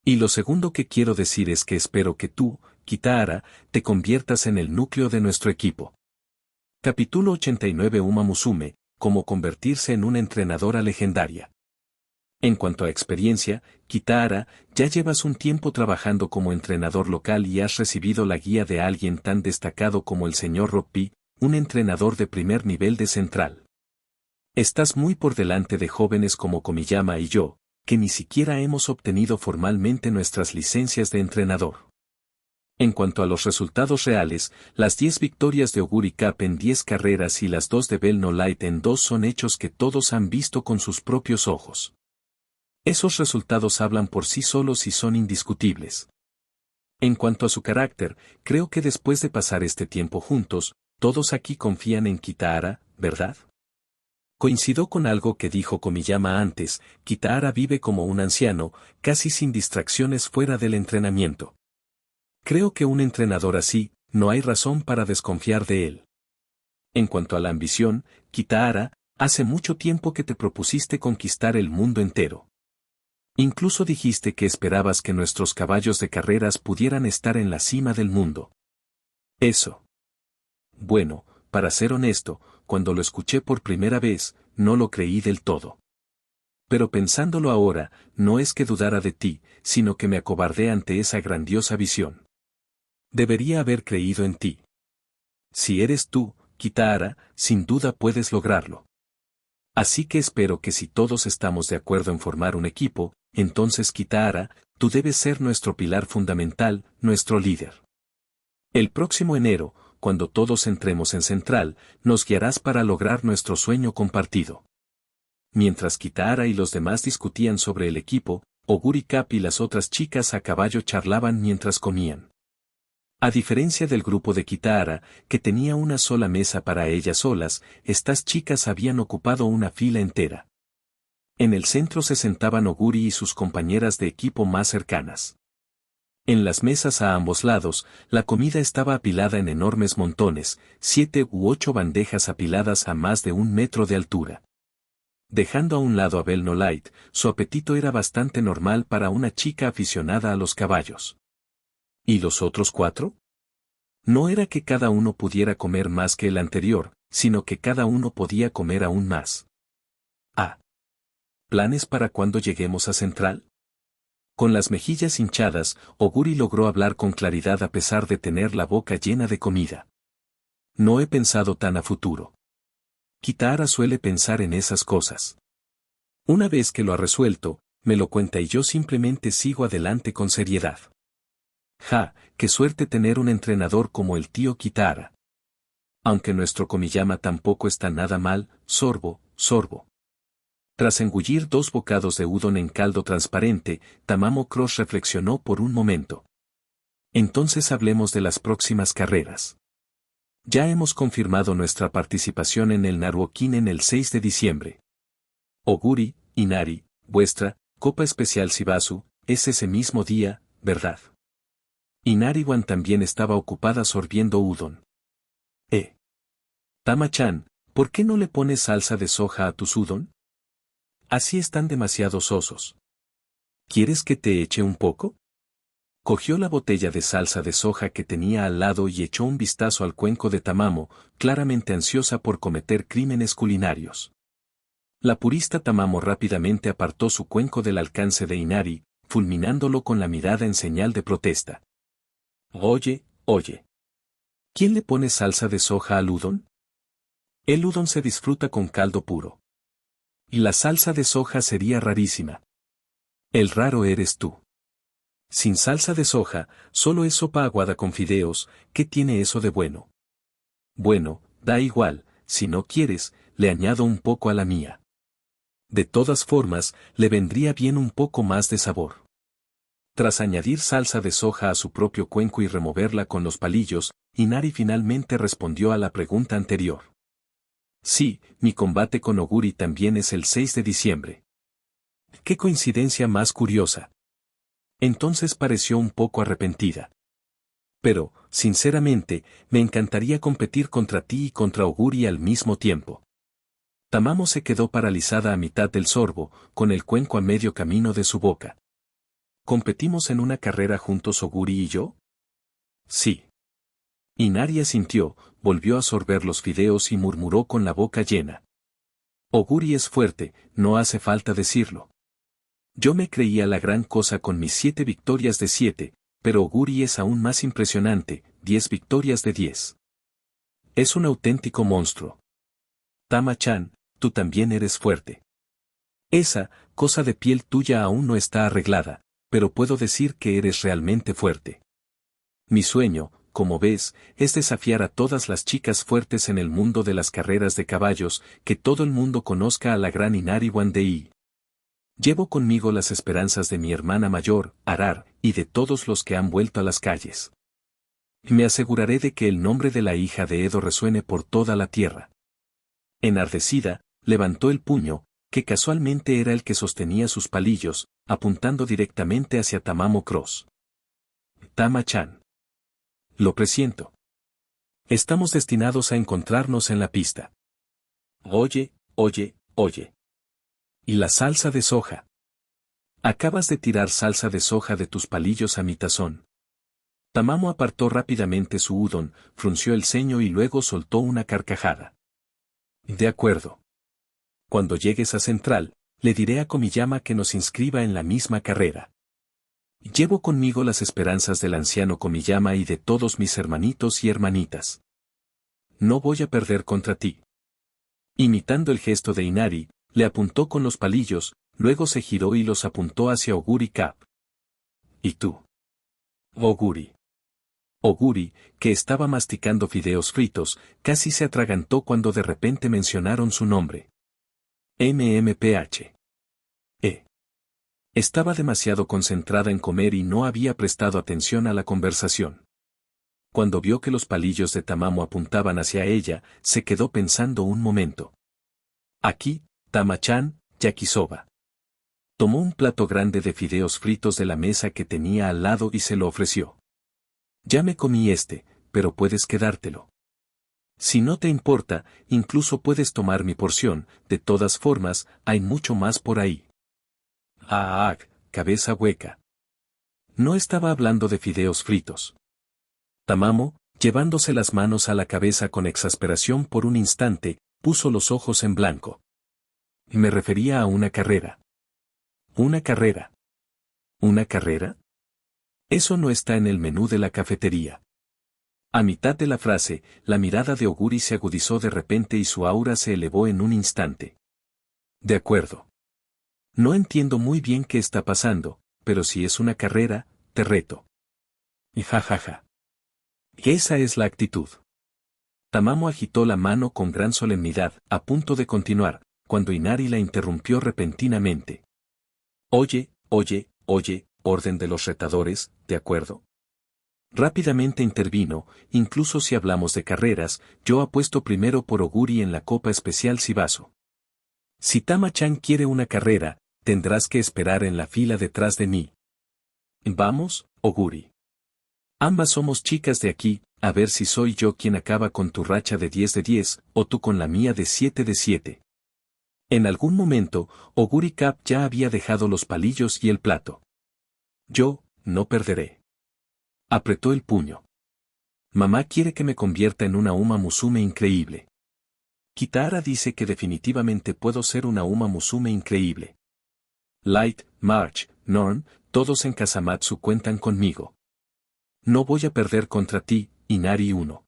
Speaker 1: Y lo segundo que quiero decir es que espero que tú, Kitahara, te conviertas en el núcleo de nuestro equipo. Capítulo 89 Uma Musume, cómo convertirse en una entrenadora legendaria. En cuanto a experiencia, Kitahara, ya llevas un tiempo trabajando como entrenador local y has recibido la guía de alguien tan destacado como el señor Roppi, un entrenador de primer nivel de Central. Estás muy por delante de jóvenes como Komiyama y yo, que ni siquiera hemos obtenido formalmente nuestras licencias de entrenador. En cuanto a los resultados reales, las 10 victorias de Oguri Cap en 10 carreras y las 2 de Bell No Light en 2 son hechos que todos han visto con sus propios ojos. Esos resultados hablan por sí solos y son indiscutibles. En cuanto a su carácter, creo que después de pasar este tiempo juntos, todos aquí confían en Kitahara, ¿verdad? Coincido con algo que dijo Komiyama antes, Kitahara vive como un anciano, casi sin distracciones fuera del entrenamiento. Creo que un entrenador así, no hay razón para desconfiar de él. En cuanto a la ambición, Kitahara, hace mucho tiempo que te propusiste conquistar el mundo entero. Incluso dijiste que esperabas que nuestros caballos de carreras pudieran estar en la cima del mundo. Eso. Bueno, para ser honesto, cuando lo escuché por primera vez, no lo creí del todo. Pero pensándolo ahora, no es que dudara de ti, sino que me acobardé ante esa grandiosa visión. Debería haber creído en ti. Si eres tú, Kitahara, sin duda puedes lograrlo. Así que espero que si todos estamos de acuerdo en formar un equipo, entonces Kitahara, tú debes ser nuestro pilar fundamental, nuestro líder. El próximo enero, cuando todos entremos en Central, nos guiarás para lograr nuestro sueño compartido. Mientras Kitahara y los demás discutían sobre el equipo, Oguri Cap y las otras chicas a caballo charlaban mientras comían. A diferencia del grupo de Kitahara, que tenía una sola mesa para ellas solas, estas chicas habían ocupado una fila entera. En el centro se sentaban Oguri y sus compañeras de equipo más cercanas. En las mesas a ambos lados, la comida estaba apilada en enormes montones, 7 u 8 bandejas apiladas a más de 1 metro de altura. Dejando a un lado a Bell No Light, su apetito era bastante normal para una chica aficionada a los caballos. ¿Y los otros 4? No era que cada uno pudiera comer más que el anterior, sino que cada uno podía comer aún más. Ah. ¿Planes para cuando lleguemos a Central? Con las mejillas hinchadas, Oguri logró hablar con claridad a pesar de tener la boca llena de comida. No he pensado tan a futuro. Kitahara suele pensar en esas cosas. Una vez que lo ha resuelto, me lo cuenta y yo simplemente sigo adelante con seriedad. Ja, qué suerte tener un entrenador como el tío Kitahara. Aunque nuestro Komiyama tampoco está nada mal, sorbo, sorbo. Tras engullir 2 bocados de udon en caldo transparente, Tamamo Cross reflexionó por un momento. Entonces hablemos de las próximas carreras. Ya hemos confirmado nuestra participación en el Naruokin en el 6 de diciembre. Oguri, Inari, vuestra Copa Especial Shibasu, es ese mismo día, ¿verdad? Inari-wan también estaba ocupada sorbiendo udon. Tama-chan, ¿por qué no le pones salsa de soja a tus udon? Así están demasiado sosos. ¿Quieres que te eche un poco? Cogió la botella de salsa de soja que tenía al lado y echó un vistazo al cuenco de Tamamo, claramente ansiosa por cometer crímenes culinarios. La purista Tamamo rápidamente apartó su cuenco del alcance de Inari, fulminándolo con la mirada en señal de protesta. Oye, oye. ¿Quién le pone salsa de soja al udon? El udon se disfruta con caldo puro. Y la salsa de soja sería rarísima. El raro eres tú. Sin salsa de soja, solo es sopa aguada con fideos, ¿qué tiene eso de bueno? Bueno, da igual, si no quieres, le añado un poco a la mía. De todas formas, le vendría bien un poco más de sabor. Tras añadir salsa de soja a su propio cuenco y removerla con los palillos, Inari finalmente respondió a la pregunta anterior. Sí, mi combate con Oguri también es el 6 de diciembre. ¡Qué coincidencia más curiosa! Entonces pareció un poco arrepentida. Pero, sinceramente, me encantaría competir contra ti y contra Oguri al mismo tiempo. Tamamo se quedó paralizada a mitad del sorbo, con el cuenco a medio camino de su boca. ¿Competimos en una carrera juntos Oguri y yo? Sí. Inari asintió, volvió a sorber los fideos y murmuró con la boca llena. Oguri es fuerte, no hace falta decirlo. Yo me creía la gran cosa con mis 7 victorias de 7, pero Oguri es aún más impresionante, 10 victorias de 10. Es un auténtico monstruo. Tama-chan, tú también eres fuerte. Esa cosa de piel tuya aún no está arreglada, pero puedo decir que eres realmente fuerte. Mi sueño, como ves, es desafiar a todas las chicas fuertes en el mundo de las carreras de caballos, que todo el mundo conozca a la gran Inari Wandei. Llevo conmigo las esperanzas de mi hermana mayor, Arar, y de todos los que han vuelto a las calles. Me aseguraré de que el nombre de la hija de Edo resuene por toda la tierra. Enardecida, levantó el puño, que casualmente era el que sostenía sus palillos, apuntando directamente hacia Tamamo Cross. Tama-chan. Lo presiento. Estamos destinados a encontrarnos en la pista. Oye, oye, oye. ¿Y la salsa de soja? Acabas de tirar salsa de soja de tus palillos a mi tazón. Tamamo apartó rápidamente su udon, frunció el ceño y luego soltó una carcajada. De acuerdo. Cuando llegues a Central, le diré a Komiyama que nos inscriba en la misma carrera. Llevo conmigo las esperanzas del anciano Komiyama y de todos mis hermanitos y hermanitas. No voy a perder contra ti. Imitando el gesto de Inari, le apuntó con los palillos, luego se giró y los apuntó hacia Oguri Cap. ¿Y tú? Oguri. Oguri, que estaba masticando fideos fritos, casi se atragantó cuando de repente mencionaron su nombre. MMPH. Estaba demasiado concentrada en comer y no había prestado atención a la conversación. Cuando vio que los palillos de Tamamo apuntaban hacia ella, se quedó pensando un momento. Aquí, Tama-chan, yakisoba. Tomó un plato grande de fideos fritos de la mesa que tenía al lado y se lo ofreció. Ya me comí este, pero puedes quedártelo. Si no te importa, incluso puedes tomar mi porción, de todas formas, hay mucho más por ahí. Cabeza hueca. No estaba hablando de fideos fritos. Tamamo, llevándose las manos a la cabeza con exasperación por un instante, puso los ojos en blanco. Me refería a una carrera. ¿Una carrera? ¿Una carrera? Eso no está en el menú de la cafetería. A mitad de la frase, la mirada de Oguri se agudizó de repente y su aura se elevó en un instante. De acuerdo. No entiendo muy bien qué está pasando, pero si es una carrera, te reto. Y jajaja. Esa es la actitud. Tamamo agitó la mano con gran solemnidad, a punto de continuar, cuando Inari la interrumpió repentinamente. Oye, orden de los retadores, ¿de acuerdo? Rápidamente intervino, incluso si hablamos de carreras, yo apuesto primero por Oguri en la Copa Especial Shibazo. Si Tama-chan quiere una carrera, tendrás que esperar en la fila detrás de mí. Vamos, Oguri. Ambas somos chicas de aquí, a ver si soy yo quien acaba con tu racha de 10 de 10, o tú con la mía de 7 de 7. En algún momento, Oguri Cap ya había dejado los palillos y el plato. Yo, no perderé. Apretó el puño. Mamá quiere que me convierta en una Uma Musume increíble. Kitahara dice que definitivamente puedo ser una Uma Musume increíble. Light, March, Norn, todos en Kasamatsu cuentan conmigo. No voy a perder contra ti, Inari 1.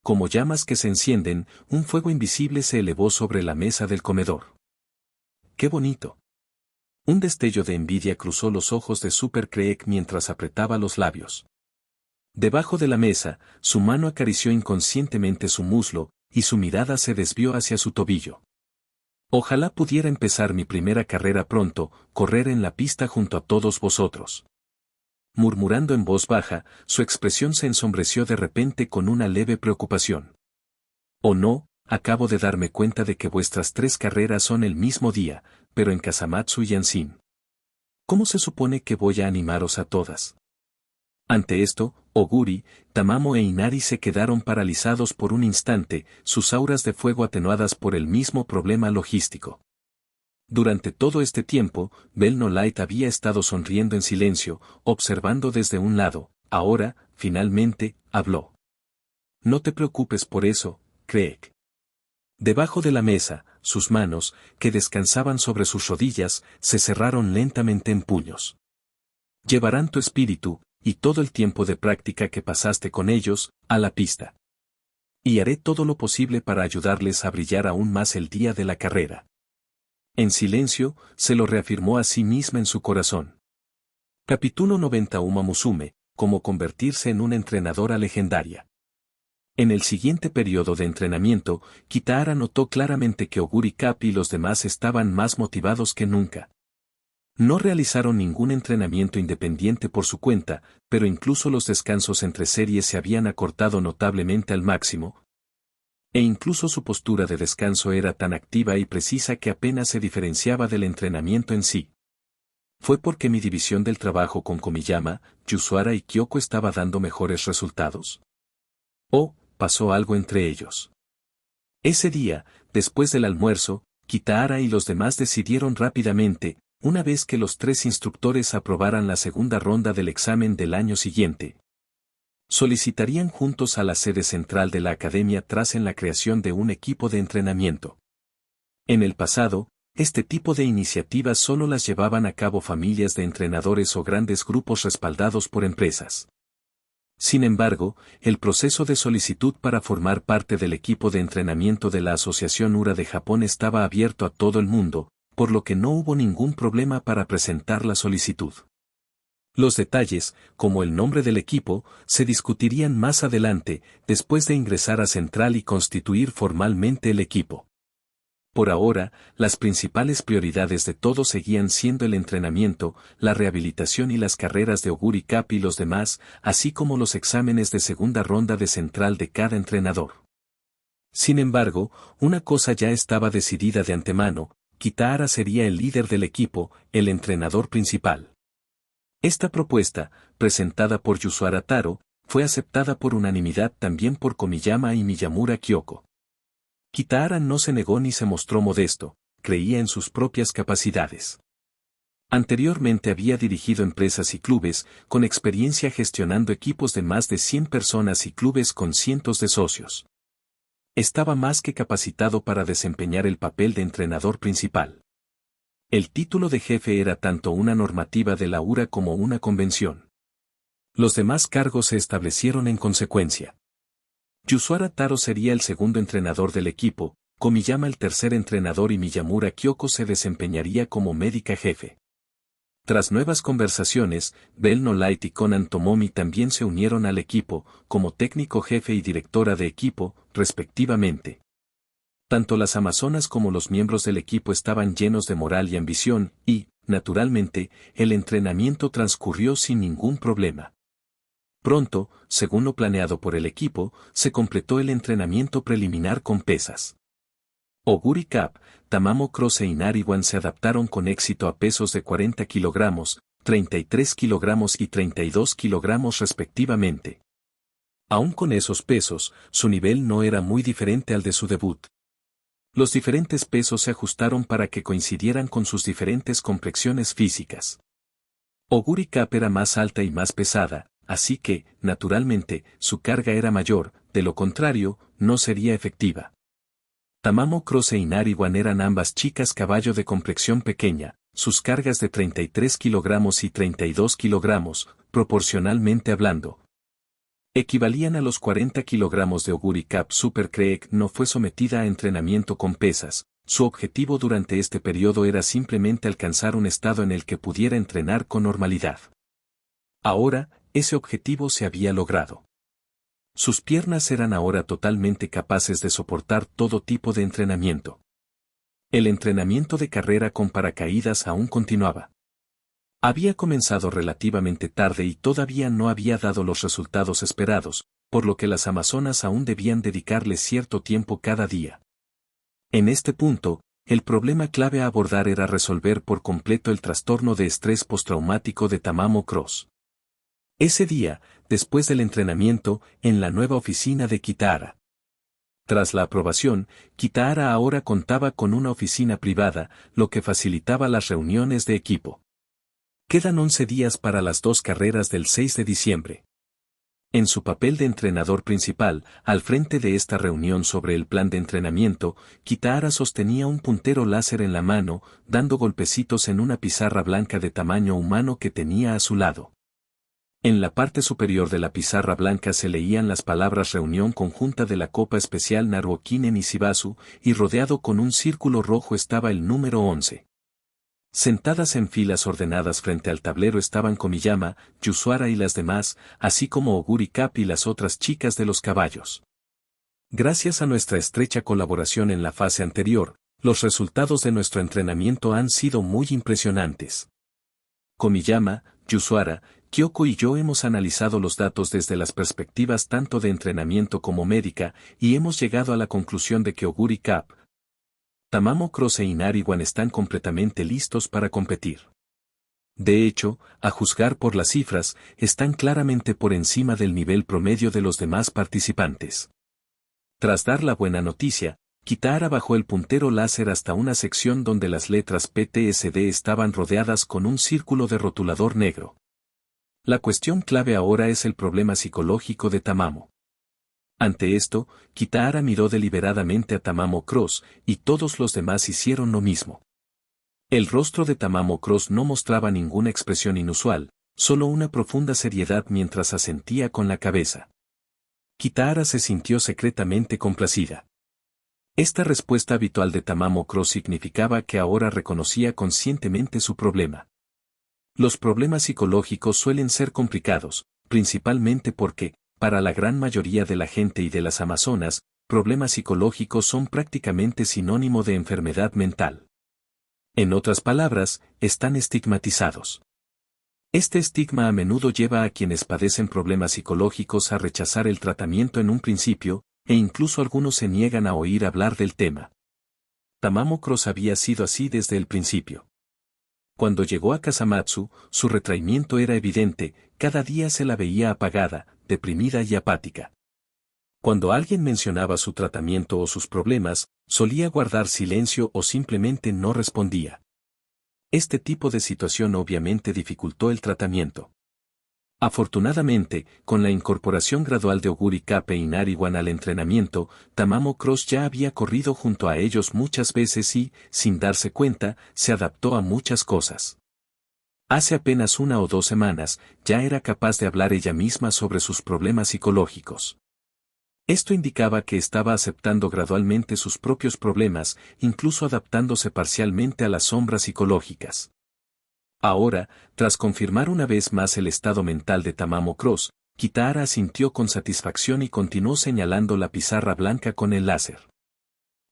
Speaker 1: Como llamas que se encienden, un fuego invisible se elevó sobre la mesa del comedor. ¡Qué bonito! Un destello de envidia cruzó los ojos de Super Creek mientras apretaba los labios. Debajo de la mesa, su mano acarició inconscientemente su muslo, y su mirada se desvió hacia su tobillo. Ojalá pudiera empezar mi primera carrera pronto, correr en la pista junto a todos vosotros. Murmurando en voz baja, su expresión se ensombreció de repente con una leve preocupación. Oh no, acabo de darme cuenta de que vuestras 3 carreras son el mismo día, pero en Kasamatsu y Anshin. ¿Cómo se supone que voy a animaros a todas? Ante esto, Oguri, Tamamo e Inari se quedaron paralizados por un instante, sus auras de fuego atenuadas por el mismo problema logístico. Durante todo este tiempo, Bell No Light había estado sonriendo en silencio, observando desde un lado. Ahora, finalmente, habló. No te preocupes por eso, Creek. Debajo de la mesa, sus manos, que descansaban sobre sus rodillas, se cerraron lentamente en puños. Llevarán tu espíritu, y todo el tiempo de práctica que pasaste con ellos, a la pista. Y haré todo lo posible para ayudarles a brillar aún más el día de la carrera. En silencio, se lo reafirmó a sí misma en su corazón. Capítulo 90. Uma Musume, cómo convertirse en una entrenadora legendaria. En el siguiente periodo de entrenamiento, Kitahara notó claramente que Oguri Cap y los demás estaban más motivados que nunca. No realizaron ningún entrenamiento independiente por su cuenta, pero incluso los descansos entre series se habían acortado notablemente al máximo, e incluso su postura de descanso era tan activa y precisa que apenas se diferenciaba del entrenamiento en sí. ¿Fue porque mi división del trabajo con Komiyama, Yusuara y Kyoko estaba dando mejores resultados? ¿O pasó algo entre ellos? Ese día, después del almuerzo, Kitahara y los demás decidieron rápidamente, una vez que los 3 instructores aprobaran la segunda ronda del examen del año siguiente. Solicitarían juntos a la sede central de la academia tras en la creación de un equipo de entrenamiento. En el pasado, este tipo de iniciativas solo las llevaban a cabo familias de entrenadores o grandes grupos respaldados por empresas. Sin embargo, el proceso de solicitud para formar parte del equipo de entrenamiento de la Asociación URA de Japón estaba abierto a todo el mundo, por lo que no hubo ningún problema para presentar la solicitud. Los detalles, como el nombre del equipo, se discutirían más adelante, después de ingresar a Central y constituir formalmente el equipo. Por ahora, las principales prioridades de todos seguían siendo el entrenamiento, la rehabilitación y las carreras de Oguri Cap y los demás, así como los exámenes de segunda ronda de Central de cada entrenador. Sin embargo, una cosa ya estaba decidida de antemano: Kitahara sería el líder del equipo, el entrenador principal. Esta propuesta, presentada por Yusuara Taro, fue aceptada por unanimidad también por Komiyama y Miyamura Kyoko. Kitahara no se negó ni se mostró modesto, creía en sus propias capacidades. Anteriormente había dirigido empresas y clubes, con experiencia gestionando equipos de más de 100 personas y clubes con cientos de socios. Estaba más que capacitado para desempeñar el papel de entrenador principal. El título de jefe era tanto una normativa de la URA como una convención. Los demás cargos se establecieron en consecuencia. Yusuara Taro sería el segundo entrenador del equipo, Komiyama el tercer entrenador y Miyamura Kyoko se desempeñaría como médica jefe. Tras nuevas conversaciones, Bell No Light y Konan Tomomi también se unieron al equipo, como técnico jefe y directora de equipo, respectivamente. Tanto las amazonas como los miembros del equipo estaban llenos de moral y ambición, y, naturalmente, el entrenamiento transcurrió sin ningún problema. Pronto, según lo planeado por el equipo, se completó el entrenamiento preliminar con pesas. Oguri Cap, Tamamo Cross e Inariwan se adaptaron con éxito a pesos de 40 kilogramos, 33 kilogramos y 32 kilogramos respectivamente. Aún con esos pesos, su nivel no era muy diferente al de su debut. Los diferentes pesos se ajustaron para que coincidieran con sus diferentes complexiones físicas. Oguri Cap era más alta y más pesada, así que, naturalmente, su carga era mayor, de lo contrario, no sería efectiva. Tamamo Cross e Inariwan eran ambas chicas caballo de complexión pequeña, sus cargas de 33 kilogramos y 32 kilogramos, proporcionalmente hablando, equivalían a los 40 kilogramos de Oguri Cap. Super Creek no fue sometida a entrenamiento con pesas, su objetivo durante este periodo era simplemente alcanzar un estado en el que pudiera entrenar con normalidad. Ahora, ese objetivo se había logrado. Sus piernas eran ahora totalmente capaces de soportar todo tipo de entrenamiento. El entrenamiento de carrera con paracaídas aún continuaba. Había comenzado relativamente tarde y todavía no había dado los resultados esperados, por lo que las amazonas aún debían dedicarle cierto tiempo cada día. En este punto, el problema clave a abordar era resolver por completo el trastorno de estrés postraumático de Tamamo Cross. Ese día, después del entrenamiento, en la nueva oficina de Kitahara. Tras la aprobación, Kitahara ahora contaba con una oficina privada, lo que facilitaba las reuniones de equipo. Quedan 11 días para las 2 carreras del 6 de diciembre. En su papel de entrenador principal, al frente de esta reunión sobre el plan de entrenamiento, Kitahara sostenía un puntero láser en la mano, dando golpecitos en una pizarra blanca de tamaño humano que tenía a su lado. En la parte superior de la pizarra blanca se leían las palabras reunión conjunta de la Copa Especial Naruokinen Ishibasu, y rodeado con un círculo rojo estaba el número 11. Sentadas en filas ordenadas frente al tablero estaban Komiyama, Yusuara y las demás, así como Oguri Cap y las otras chicas de los caballos. Gracias a nuestra estrecha colaboración en la fase anterior, los resultados de nuestro entrenamiento han sido muy impresionantes. Komiyama, Yusuara, Kyoko y yo hemos analizado los datos desde las perspectivas tanto de entrenamiento como médica, y hemos llegado a la conclusión de que Oguri Cap, Tamamo Cross e Inariwan están completamente listos para competir. De hecho, a juzgar por las cifras, están claramente por encima del nivel promedio de los demás participantes. Tras dar la buena noticia, Kitahara bajó el puntero láser hasta una sección donde las letras PTSD estaban rodeadas con un círculo de rotulador negro. La cuestión clave ahora es el problema psicológico de Tamamo. Ante esto, Kitahara miró deliberadamente a Tamamo Cross, y todos los demás hicieron lo mismo. El rostro de Tamamo Cross no mostraba ninguna expresión inusual, solo una profunda seriedad mientras asentía con la cabeza. Kitahara se sintió secretamente complacida. Esta respuesta habitual de Tamamo Cross significaba que ahora reconocía conscientemente su problema. Los problemas psicológicos suelen ser complicados, principalmente porque, para la gran mayoría de la gente y de las amazonas, problemas psicológicos son prácticamente sinónimo de enfermedad mental. En otras palabras, están estigmatizados. Este estigma a menudo lleva a quienes padecen problemas psicológicos a rechazar el tratamiento en un principio, e incluso algunos se niegan a oír hablar del tema. Tamamo Cross había sido así desde el principio. Cuando llegó a Kasamatsu, su retraimiento era evidente, cada día se la veía apagada, deprimida y apática. Cuando alguien mencionaba su tratamiento o sus problemas, solía guardar silencio o simplemente no respondía. Este tipo de situación obviamente dificultó el tratamiento. Afortunadamente, con la incorporación gradual de Oguri Cap e Inariwan al entrenamiento, Tamamo Cross ya había corrido junto a ellos muchas veces y, sin darse cuenta, se adaptó a muchas cosas. Hace apenas 1 o 2 semanas, ya era capaz de hablar ella misma sobre sus problemas psicológicos. Esto indicaba que estaba aceptando gradualmente sus propios problemas, incluso adaptándose parcialmente a las sombras psicológicas. Ahora, tras confirmar una vez más el estado mental de Tamamo Cross, Kitahara asintió con satisfacción y continuó señalando la pizarra blanca con el láser.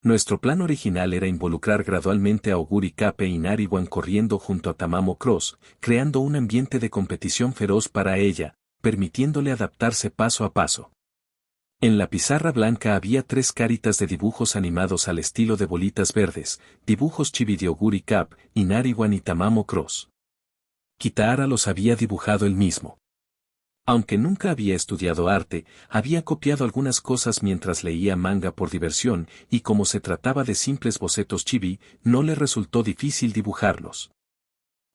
Speaker 1: Nuestro plan original era involucrar gradualmente a Oguri Cap e Inariwan corriendo junto a Tamamo Cross, creando un ambiente de competición feroz para ella, permitiéndole adaptarse paso a paso. En la pizarra blanca había 3 caritas de dibujos animados al estilo de bolitas verdes, dibujos chibi de Oguri Cap, Inariwan y Tamamo Cross. Kitahara los había dibujado él mismo. Aunque nunca había estudiado arte, había copiado algunas cosas mientras leía manga por diversión, y como se trataba de simples bocetos chibi, no le resultó difícil dibujarlos.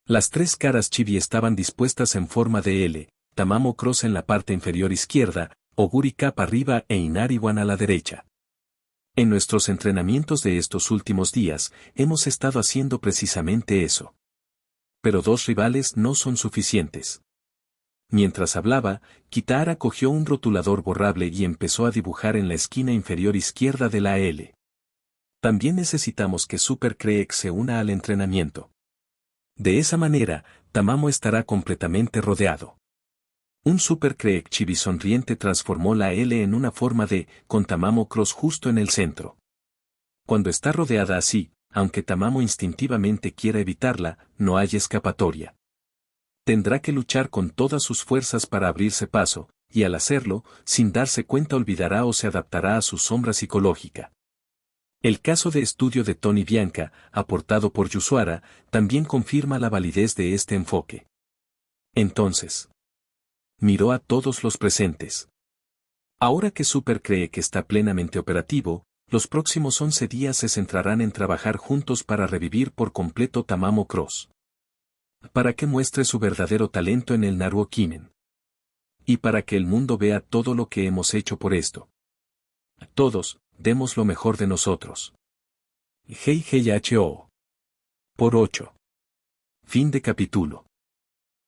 Speaker 1: Las 3 caras chibi estaban dispuestas en forma de L, Tamamo Cross en la parte inferior izquierda, Oguri Cap arriba e Inariwan a la derecha. En nuestros entrenamientos de estos últimos días, hemos estado haciendo precisamente eso. Pero 2 rivales no son suficientes. Mientras hablaba, Kitahara cogió un rotulador borrable y empezó a dibujar en la esquina inferior izquierda de la L. También necesitamos que Super Creek se una al entrenamiento. De esa manera, Tamamo estará completamente rodeado. Un Super Creek Chibi sonriente transformó la L en una forma de, con Tamamo Cross justo en el centro. Cuando está rodeada así, aunque Tamamo instintivamente quiera evitarla, no hay escapatoria. Tendrá que luchar con todas sus fuerzas para abrirse paso, y al hacerlo, sin darse cuenta olvidará o se adaptará a su sombra psicológica. El caso de estudio de Tony Bianca, aportado por Yusara, también confirma la validez de este enfoque. Entonces, miró a todos los presentes. Ahora que Super cree que está plenamente operativo, los próximos 11 días se centrarán en trabajar juntos para revivir por completo Tamamo Cross. Para que muestre su verdadero talento en el Naruo Kimen. Y para que el mundo vea todo lo que hemos hecho por esto. Todos, demos lo mejor de nosotros. Hei Hei Ho. Por 8. Fin de capítulo.